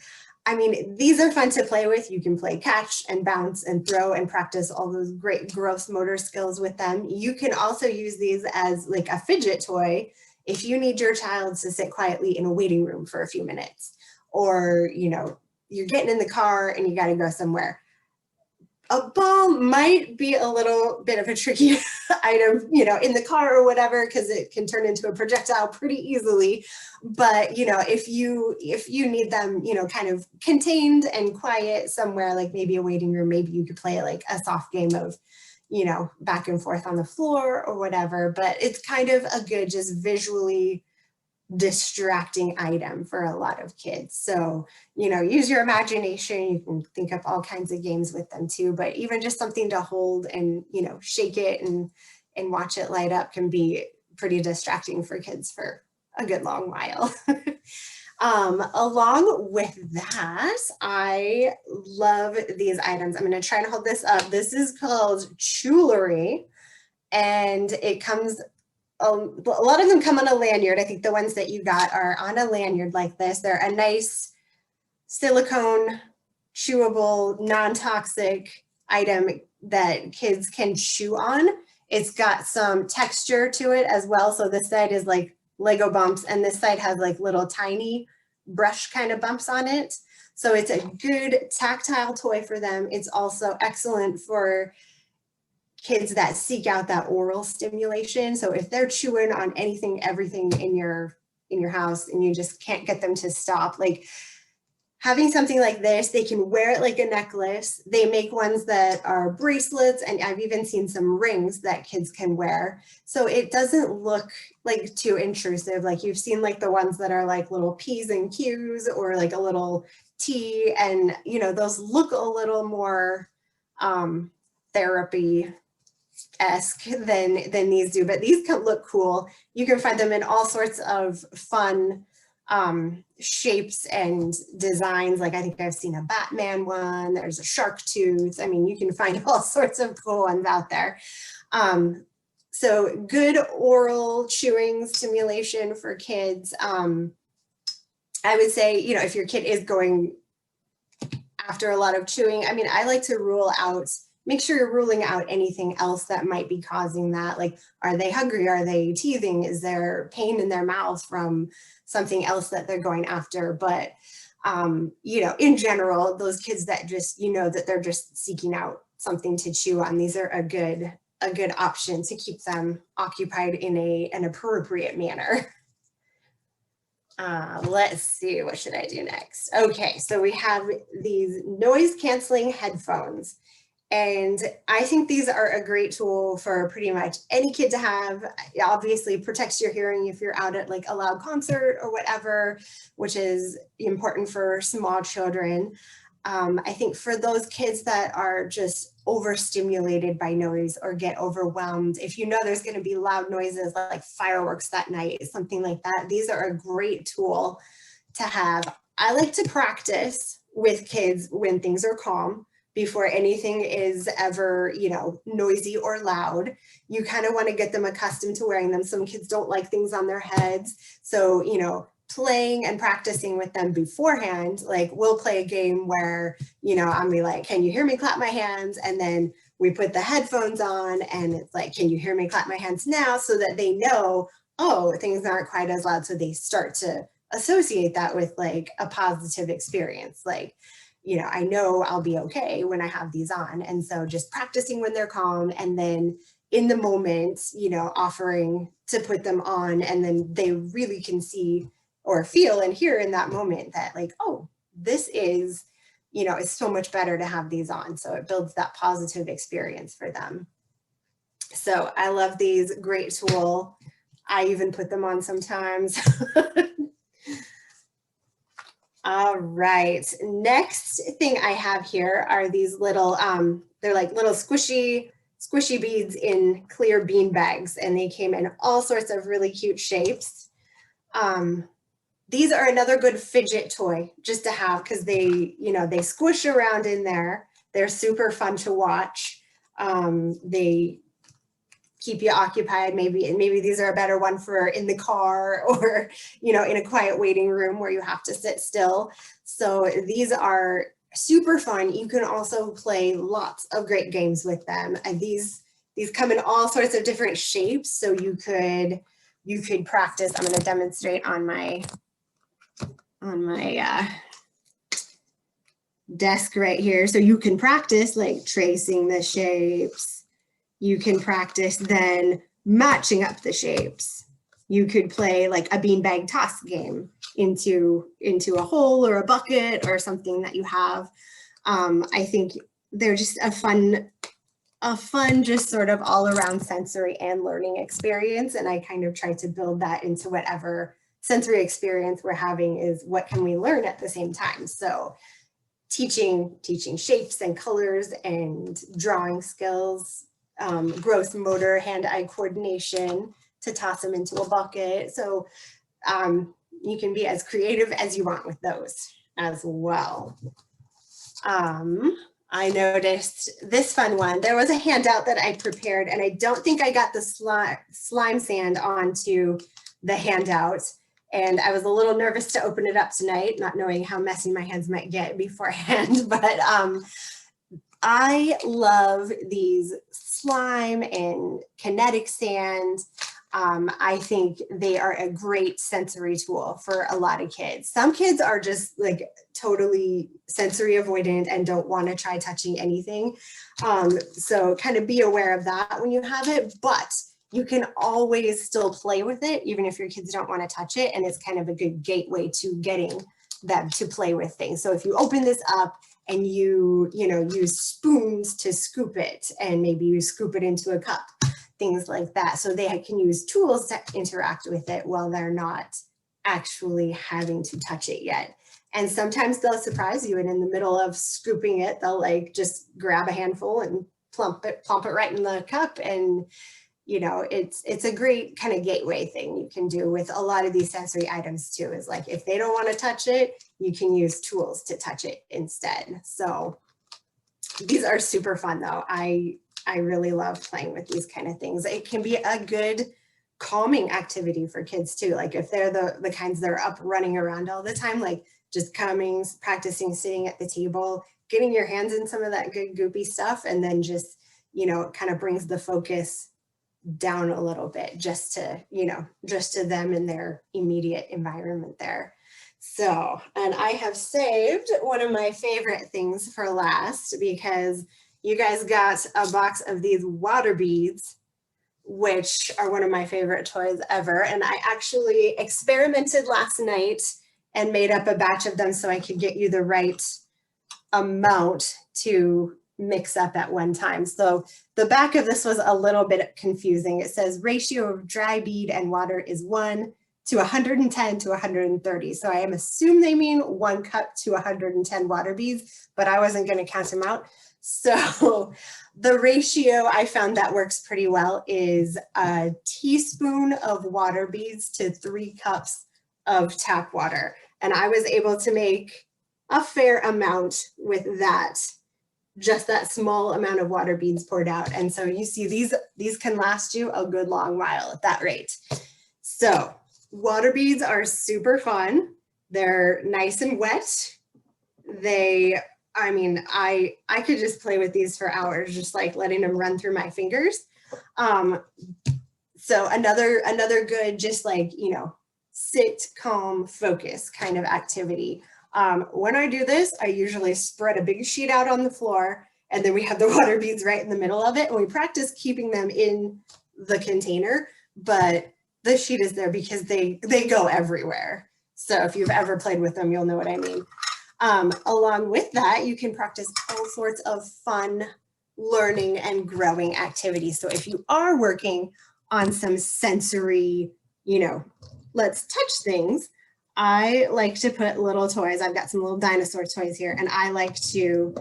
these are fun to play with. You can play catch and bounce and throw and practice all those great gross motor skills with them. You can also use these as, like, a fidget toy if you need your child to sit quietly in a waiting room for a few minutes, or, you're getting in the car and you got to go somewhere. A ball might be a little bit of a tricky item, in the car or whatever, because it can turn into a projectile pretty easily. But, if you need them, kind of contained and quiet somewhere, like maybe a waiting room, maybe you could play, like, a soft game of, back and forth on the floor or whatever. But it's kind of a good, just visually distracting item for a lot of kids. So, use your imagination. You can think up all kinds of games with them too, but even just something to hold and, shake it and watch it light up can be pretty distracting for kids for a good long while. Along with that, I love these items. I'm going to try to hold this up. This is called jewelry, and it comes, a lot of them come on a lanyard. I think the ones that you got are on a lanyard like this. They're a nice silicone, chewable, non-toxic item that kids can chew on. It's got some texture to it as well. So this side is like Lego bumps, and this side has like little tiny brush kind of bumps on it. So it's a good tactile toy for them. It's also excellent for kids that seek out that oral stimulation. So if they're chewing on anything, everything in your house, and you just can't get them to stop, like having something like this, they can wear it like a necklace. They make ones that are bracelets, and I've even seen some rings that kids can wear. So it doesn't look like too intrusive. Like you've seen like the ones that are like little P's and Q's or like a little T, and you know, those look a little more therapy-esque than these do, but these can look cool. You can find them in all sorts of fun shapes and designs. Like I think I've seen a Batman one, there's a shark tooth. I mean, you can find all sorts of cool ones out there. So good oral chewing stimulation for kids. I would say, you know, if your kid is going after a lot of chewing, I mean, I like to rule out, make sure you're ruling out anything else that might be causing that. Like, are they hungry? Are they teething? Is there pain in their mouth from something else that they're going after? But, you know, in general, those kids that just, you know, that they're just seeking out something to chew on, these are a good option to keep them occupied in an appropriate manner. Let's see, what should I do next? Okay, so we have these noise canceling headphones. And I think these are a great tool for pretty much any kid to have. It obviously protects your hearing if you're out at like a loud concert or whatever, which is important for small children. I think for those kids that are just overstimulated by noise or get overwhelmed, if you know there's going to be loud noises like fireworks that night, something like that, these are a great tool to have. I like to practice with kids when things are calm, before anything is ever, you know, noisy or loud. You kind of want to get them accustomed to wearing them. Some kids don't like things on their heads. So, you know, playing and practicing with them beforehand, like we'll play a game where, you know, I'll be like, can you hear me clap my hands? And then we put the headphones on and it's like, can you hear me clap my hands now? So that they know, oh, things aren't quite as loud. So they start to associate that with like a positive experience. Like, you know, I know I'll be okay when I have these on. And so just practicing when they're calm, and then in the moment, you know, offering to put them on, and then they really can see or feel and hear in that moment that like, oh, this is, you know, it's so much better to have these on. So it builds that positive experience for them. So I love these, great tool. I even put them on sometimes. All right, next thing I have here are these little, they're like little squishy beads in clear bean bags, and they came in all sorts of really cute shapes. These are another good fidget toy just to have, because they, you know, they squish around in there. They're super fun to watch. They keep you occupied, maybe, and maybe these are a better one for in the car or, you know, in a quiet waiting room where you have to sit still. So these are super fun. You can also play lots of great games with them. And these come in all sorts of different shapes. So you could practice. I'm going to demonstrate on my desk right here. So you can practice like tracing the shapes. You can practice then matching up the shapes. You could play like a beanbag toss game into a hole or a bucket or something that you have. I think they're just a fun just sort of all around sensory and learning experience. And I kind of try to build that into whatever sensory experience we're having is what can we learn at the same time. So teaching shapes and colors and drawing skills, gross motor, hand-eye coordination to toss them into a bucket. So you can be as creative as you want with those as well. I noticed this fun one. There was a handout that I prepared, and I don't think I got the slime sand onto the handout, And I was a little nervous to open it up tonight, not knowing how messy my hands might get beforehand, but I love these slime and kinetic sand. I think they are a great sensory tool for a lot of kids. Some kids are just like totally sensory avoidant and don't want to try touching anything. So kind of be aware of that when you have it, but you can always still play with it, even if your kids don't want to touch it. And it's kind of a good gateway to getting them to play with things. So if you open this up and you use spoons to scoop it, and maybe you scoop it into a cup, things like that. So they can use tools to interact with it while they're not actually having to touch it yet. And sometimes they'll surprise you, and in the middle of scooping it, they'll like just grab a handful and plump it right in the cup. And it's a great kind of gateway thing you can do with a lot of these sensory items too, is like, if they don't want to touch it, you can use tools to touch it instead. So these are super fun though. I really love playing with these kind of things. It can be a good calming activity for kids too. Like if they're the kinds that are up running around all the time, like just coming, practicing sitting at the table, getting your hands in some of that good goopy stuff, and then just, kind of brings the focus down a little bit just to them and their immediate environment there. So, and I have saved one of my favorite things for last, because you guys got a box of these water beads, which are one of my favorite toys ever. And I actually experimented last night and made up a batch of them so I could get you the right amount to mix up at one time. So the back of this was a little bit confusing. It says ratio of dry bead and water is 1 to 110 to 130. So I am assuming they mean 1 cup to 110 water beads, but I wasn't going to count them out. So the ratio I found that works pretty well is a teaspoon of water beads to 3 cups of tap water. And I was able to make a fair amount with that, just that small amount of water beads poured out. And so you see these can last you a good long while at that rate. So water beads are super fun. They're nice and wet. I could just play with these for hours, just like letting them run through my fingers. So another good, just like, sit, calm, focus kind of activity. When I do this, I usually spread a big sheet out on the floor, and then we have the water beads right in the middle of it, and we practice keeping them in the container, but the sheet is there because they go everywhere. So if you've ever played with them, you'll know what I mean. Along with that, you can practice all sorts of fun learning and growing activities. So if you are working on some sensory, let's touch things, I like to put little toys. I've got some little dinosaur toys here, and I like to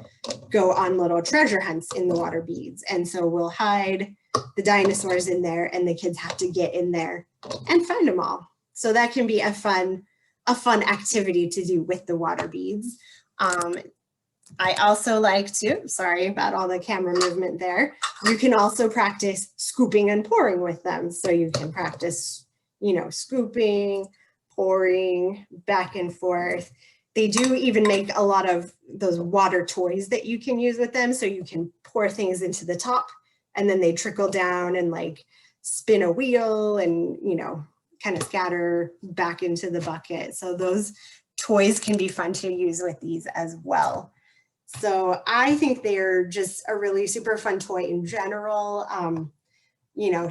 go on little treasure hunts in the water beads. And so we'll hide the dinosaurs in there, and the kids have to get in there and find them all. So that can be a fun activity to do with the water beads. I also like to, sorry about all the camera movement there, you can also practice scooping and pouring with them. So you can practice, scooping, pouring, back and forth. They do even make a lot of those water toys that you can use with them. So you can pour things into the top, and then they trickle down and like spin a wheel and, kind of scatter back into the bucket. So those toys can be fun to use with these as well. So I think they're just a really super fun toy in general.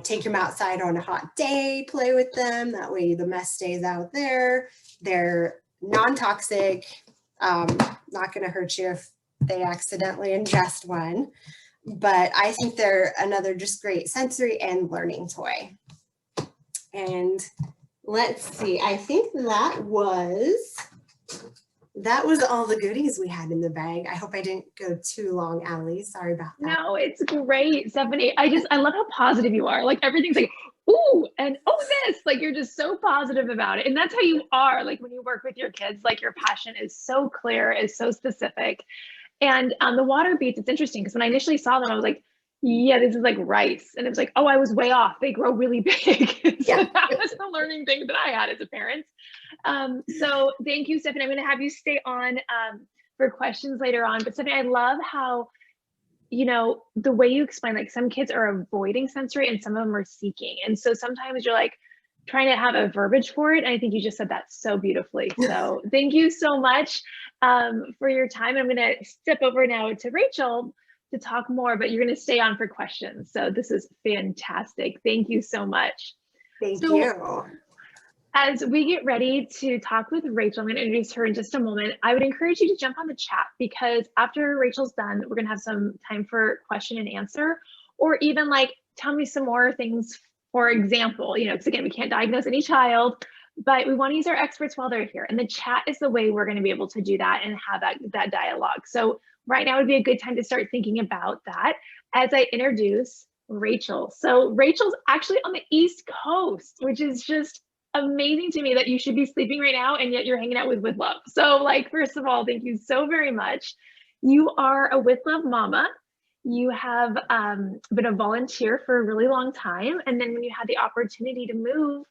Take them outside on a hot day, play with them. That way the mess stays out there. They're non-toxic, not gonna hurt you if they accidentally ingest one. But I think they're another just great sensory and learning toy. And let's see, I think that was all the goodies we had in the bag. I hope I didn't go too long, Allie. Sorry about that. No, it's great, Stephanie. I love how positive you are. Like everything's like, ooh, and oh, this, like you're just so positive about it. And that's how you are. Like when you work with your kids, like your passion is so clear, is so specific. And the water beads, it's interesting because when I initially saw them, I was like, yeah, this is like rice. And it was like, oh, I was way off. They grow really big. So Yeah. that was the learning thing that I had as a parent. So thank you, Stephanie. I'm going to have you stay on for questions later on. But Stephanie, I love how, you know, the way you explain, like some kids are avoiding sensory and some of them are seeking. And so sometimes you're like trying to have a verbiage for it. And I think you just said that so beautifully. So thank you so much for your time. I'm going to step over now to Rachel to talk more, but you're going to stay on for questions. So this is fantastic. Thank you so much. Thank you. As we get ready to talk with Rachel, I'm going to introduce her in just a moment. I would encourage you to jump on the chat because after Rachel's done, we're going to have some time for question and answer, or even like, tell me some more things, for example, you know, because again, we can't diagnose any child, but we want to use our experts while they're here. And the chat is the way we're going to be able to do that and have that dialogue. So right now would be a good time to start thinking about that as I introduce Rachel. So Rachel's actually on the East Coast, which is just amazing to me that you should be sleeping right now and yet you're hanging out with Love. So like, first of all, thank you so very much. You are a With Love mama. You have been a volunteer for a really long time. And then when you had the opportunity to move,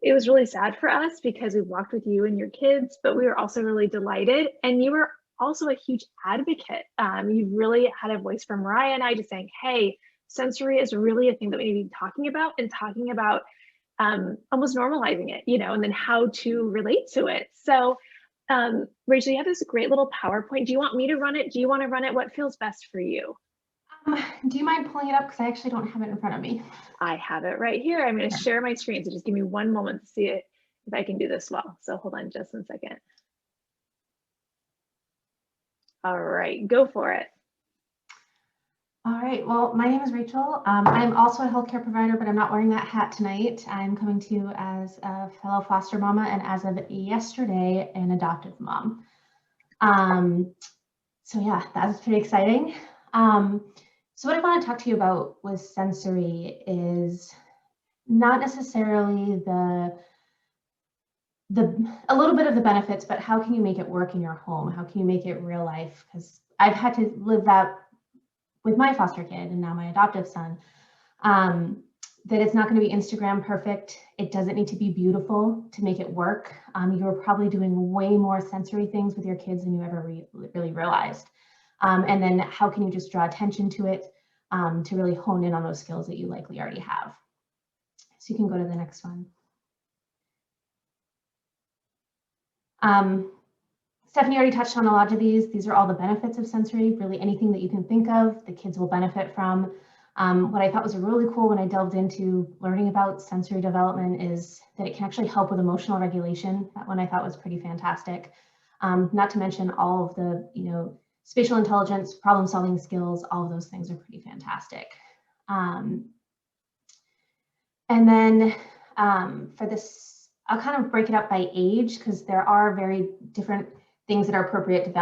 it was really sad for us because we walked with you and your kids, but we were also really delighted. And you were also a huge advocate. You really had a voice from Mariah and I just saying, hey, sensory is really a thing that we need to be talking about almost normalizing it, you know, and then how to relate to it. So Rachel, you have this great little PowerPoint. Do you want me to run it? Do you want to run it? What feels best for you? Do you mind pulling it up? Because I actually don't have it in front of me. I have it right here. I'm going to share my screen. So just give me one moment to see it, if I can do this well. So hold on just a second. All right, go for it. All right, well, my name is Rachel. I'm also a healthcare provider, but I'm not wearing that hat tonight. I'm coming to you as a fellow foster mama and as of yesterday, an adoptive mom. So yeah, that's pretty exciting. So what I want to talk to you about with sensory is not necessarily a little bit of the benefits, but how can you make it work in your home? How can you make it real life? Because I've had to live that with my foster kid and now my adoptive son, that it's not going to be Instagram perfect. It doesn't need to be beautiful to make it work. You are probably doing way more sensory things with your kids than you ever really realized. And then how can you just draw attention to it to really hone in on those skills that you likely already have. So you can go to the next one. Stephanie already touched on a lot of these. These are all the benefits of sensory. Really anything that you can think of, the kids will benefit from. What I thought was really cool when I delved into learning about sensory development is that it can actually help with emotional regulation. That one I thought was pretty fantastic. Not to mention all of the, you know, spatial intelligence, problem solving skills, all of those things are pretty fantastic. And then for this, I'll kind of break it up by age because there are very different things that are appropriate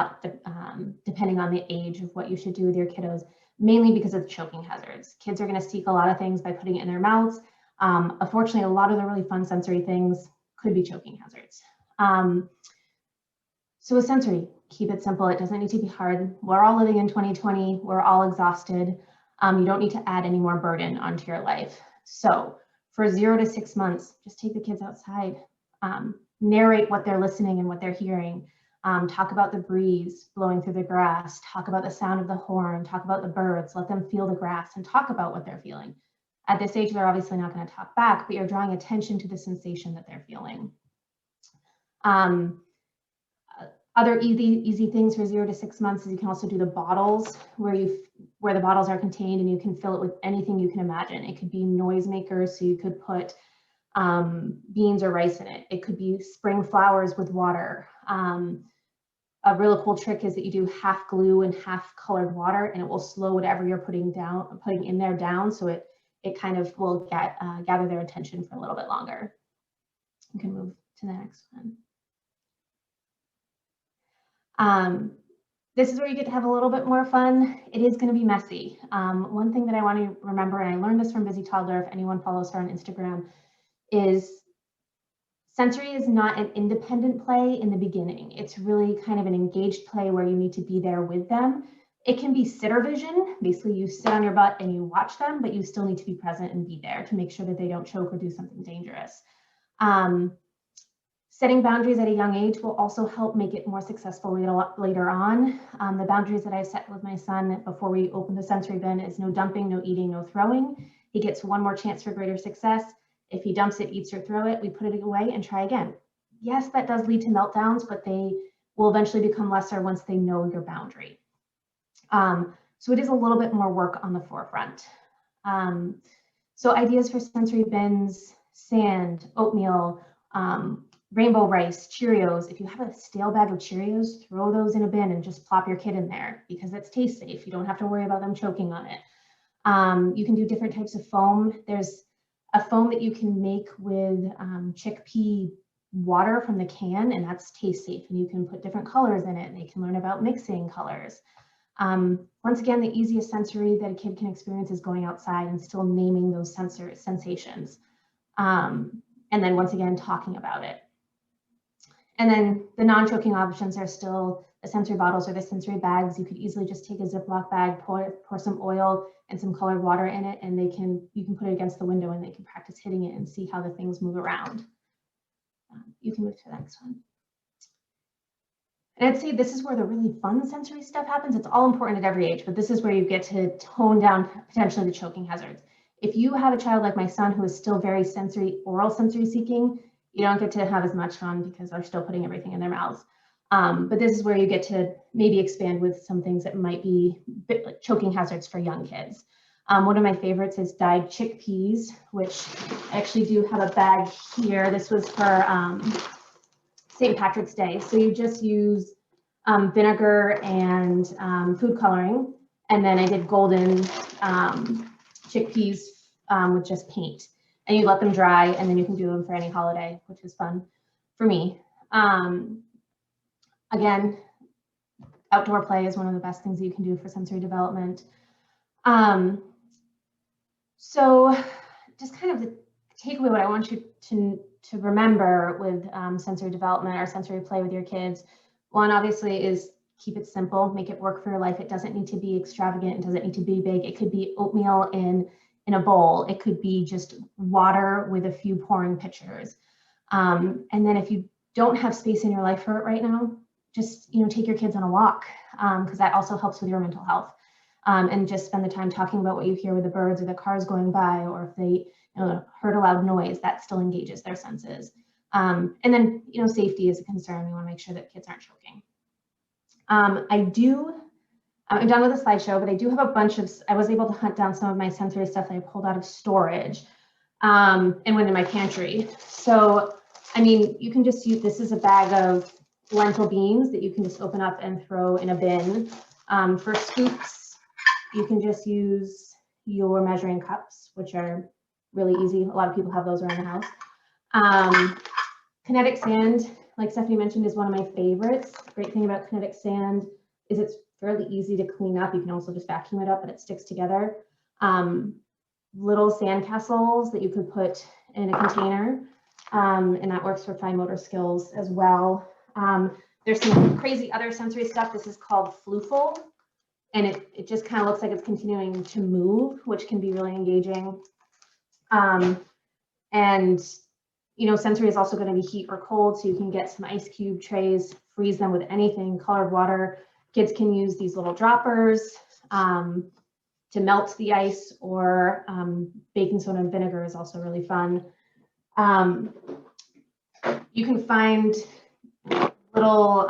depending on the age of what you should do with your kiddos, mainly because of choking hazards. Kids are going to seek a lot of things by putting it in their mouths. Unfortunately, a lot of the really fun sensory things could be choking hazards. So with sensory, keep it simple. It doesn't need to be hard. We're all living in 2020. We're all exhausted. You don't need to add any more burden onto your life. So for 0 to 6 months, just take the kids outside, narrate what they're listening and what they're hearing. Talk about the breeze blowing through the grass, talk about the sound of the horn, talk about the birds, let them feel the grass and talk about what they're feeling. At this age, they're obviously not going to talk back, but you're drawing attention to the sensation that they're feeling. Other easy things for 0 to 6 months is you can also do the bottles where the bottles are contained and you can fill it with anything you can imagine. It could be noisemakers, so you could put beans or rice in it. It could be spring flowers with water. A really cool trick is that you do half glue and half colored water, and it will slow whatever you're putting in there down, so it kind of will gather their attention for a little bit longer. You can move to the next one. This is where you get to have a little bit more fun. It is going to be messy. One thing that I want to remember, and I learned this from Busy Toddler, if anyone follows her on Instagram, is sensory is not an independent play in the beginning. It's really kind of an engaged play where you need to be there with them. It can be sitter vision. Basically, you sit on your butt and you watch them, but you still need to be present and be there to make sure that they don't choke or do something dangerous. Setting boundaries at a young age will also help make it more successful later on. The boundaries that I set with my son before we open the sensory bin is no dumping, no eating, no throwing. He gets one more chance for greater success. If he dumps it, eats, or throw it, we put it away and try again. Yes, that does lead to meltdowns, but they will eventually become lesser once they know your boundary. So it is a little bit more work on the forefront. So ideas for sensory bins: sand, oatmeal, rainbow rice, Cheerios. If you have a stale bag of Cheerios, throw those in a bin and just plop your kid in there because it's taste safe. You don't have to worry about them choking on it. You can do different types of foam. There's a foam that you can make with chickpea water from the can, and that's taste safe. And you can put different colors in it, and they can learn about mixing colors. Once again, the easiest sensory that a kid can experience is going outside and still naming those sensations. And then once again, talking about it. And then the non-choking options are still the sensory bottles or the sensory bags. You could easily just take a Ziploc bag, pour some oil and some colored water in it, and you can put it against the window and they can practice hitting it and see how the things move around. You can move to the next one. And I'd say this is where the really fun sensory stuff happens. It's all important at every age, but this is where you get to tone down potentially the choking hazards. If you have a child like my son who is still very oral sensory seeking, you don't get to have as much fun because they're still putting everything in their mouths. But this is where you get to maybe expand with some things that might be choking hazards for young kids. One of my favorites is dyed chickpeas, which I actually do have a bag here. This was for St. Patrick's Day. So you just use vinegar and food coloring. And then I did golden chickpeas with just paint. And you let them dry, and then you can do them for any holiday, which is fun for me. Again, outdoor play is one of the best things that you can do for sensory development. So just kind of the takeaway, what I want you to remember with sensory development or sensory play with your kids, one obviously is keep it simple, make it work for your life. It doesn't need to be extravagant, it doesn't need to be big. It could be oatmeal in a bowl. It could be just water with a few pouring pitchers. And then if you don't have space in your life for it right now, just take your kids on a walk, because that also helps with your mental health. And just spend the time talking about what you hear with the birds or the cars going by, or if they heard a loud noise, that still engages their senses. And then safety is a concern. We want to make sure that kids aren't choking. I'm done with the slideshow, but I do have a bunch of, I was able to hunt down some of my sensory stuff that I pulled out of storage and went in my pantry. So, I mean, you can just use, this is a bag of lentil beans that you can just open up and throw in a bin. For scoops, you can just use your measuring cups, which are really easy. A lot of people have those around the house. Kinetic sand, like Stephanie mentioned, is one of my favorites. Great thing about kinetic sand is it's fairly easy to clean up. You can also just vacuum it up, but it sticks together. Little sand castles that you could put in a container, and that works for fine motor skills as well. There's some crazy other sensory stuff. This is called floofle, and it just kind of looks like it's continuing to move, which can be really engaging. And sensory is also going to be heat or cold, so you can get some ice cube trays, freeze them with anything, colored water. Kids can use these little droppers to melt the ice, or baking soda and vinegar is also really fun. You can find little,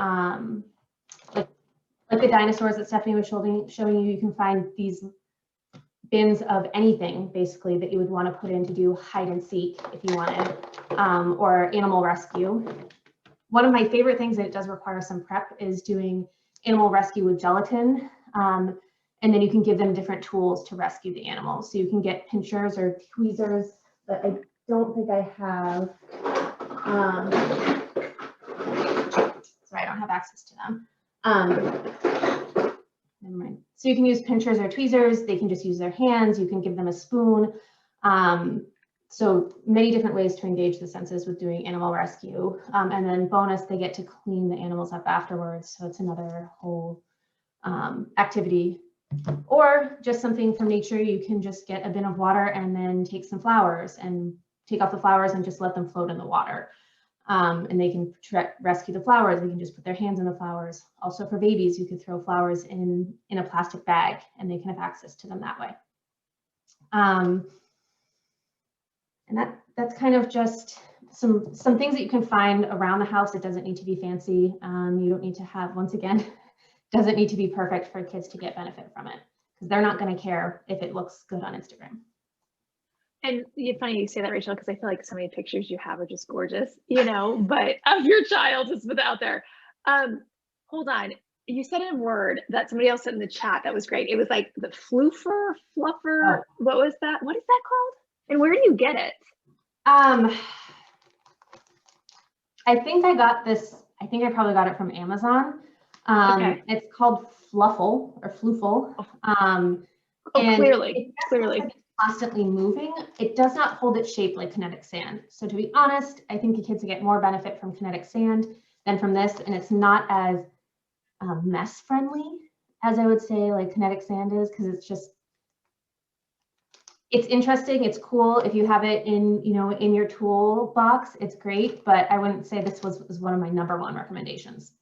like the dinosaurs that Stephanie was showing you, you can find these bins of anything basically that you would want to put in to do hide and seek if you wanted, or animal rescue. One of my favorite things that it does require some prep is doing animal rescue with gelatin. And then you can give them different tools to rescue the animals. So you can get pinchers or tweezers that I don't think I have. Sorry, I don't have access to them. Never mind. So you can use pinchers or tweezers. They can just use their hands. You can give them a spoon. So many different ways to engage the senses with doing animal rescue. And then bonus, they get to clean the animals up afterwards. So it's another whole activity. Or just something from nature, you can just get a bin of water and then take some flowers and take off the flowers and just let them float in the water. And they can rescue the flowers. They can just put their hands in the flowers. Also for babies, you could throw flowers in a plastic bag and they can have access to them that way. And that's kind of just some things that you can find around the house. It doesn't need to be fancy. You don't need to have, once again, doesn't need to be perfect for kids to get benefit from it, because they're not going to care if it looks good on Instagram. And it's funny you say that, Rachel, because I feel like so many pictures you have are just gorgeous, you know, but of your child just put out there. Hold on. You said a word that somebody else said in the chat that was great. It was like the fluffer. Oh. What was that? What is that called? And where do you get it? I think I got this, I think I probably got it from Amazon. Okay. It's called Fluffle or Floofle. Clearly. It's constantly moving. It does not hold its shape like kinetic sand. So to be honest, I think the kids get more benefit from kinetic sand than from this, and it's not as mess friendly as I would say like kinetic sand is, because it's interesting, it's cool. If you have it in, you know, in your toolbox, it's great, but I wouldn't say this was one of my #1 recommendations.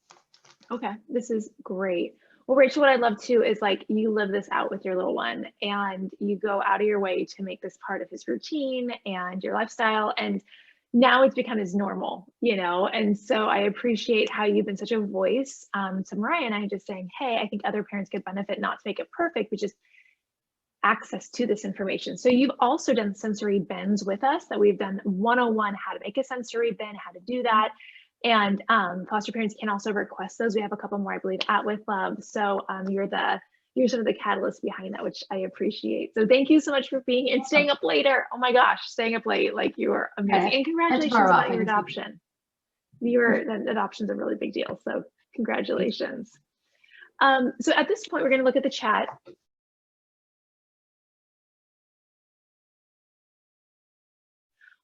Okay, this is great. Well, Rachel, what I love too is like you live this out with your little one and you go out of your way to make this part of his routine and your lifestyle. And now it's become his normal, you know? And so I appreciate how you've been such a voice to Mariah and I, just saying, hey, I think other parents could benefit, not to make it perfect, but just access to this information. So you've also done sensory bins with us that we've done 101, how to make a sensory bin, how to do that. And foster parents can also request those. We have a couple more, I believe, at With Love. So you're sort of the catalyst behind that, which I appreciate. So thank you so much for being and staying up later. Oh my gosh, staying up late, like you are amazing. And congratulations about your adoption. That adoption's a really big deal. So congratulations. So at this point, we're going to look at the chat.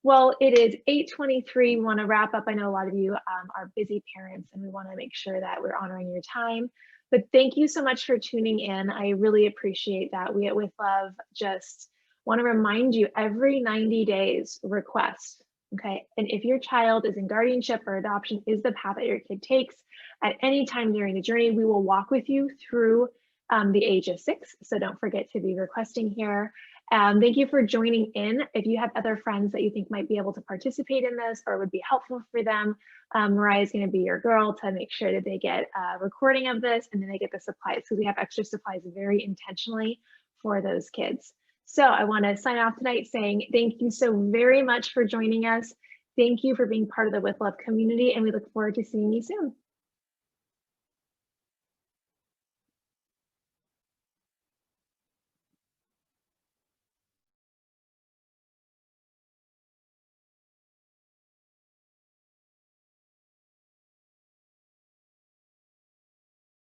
Well, it is 8:23. We want to wrap up. I know a lot of you are busy parents and we want to make sure that we're honoring your time. But thank you so much for tuning in. I really appreciate that. We at With Love just want to remind you every 90 days request. Okay. And if your child is in guardianship or adoption is the path that your kid takes at any time during the journey, we will walk with you through the age of 6. So don't forget to be requesting here. Thank you for joining in. If you have other friends that you think might be able to participate in this or would be helpful for them, Mariah is going to be your girl to make sure that they get a recording of this and then they get the supplies. So we have extra supplies very intentionally for those kids. So I want to sign off tonight saying thank you so very much for joining us. Thank you for being part of the With Love community, and we look forward to seeing you soon.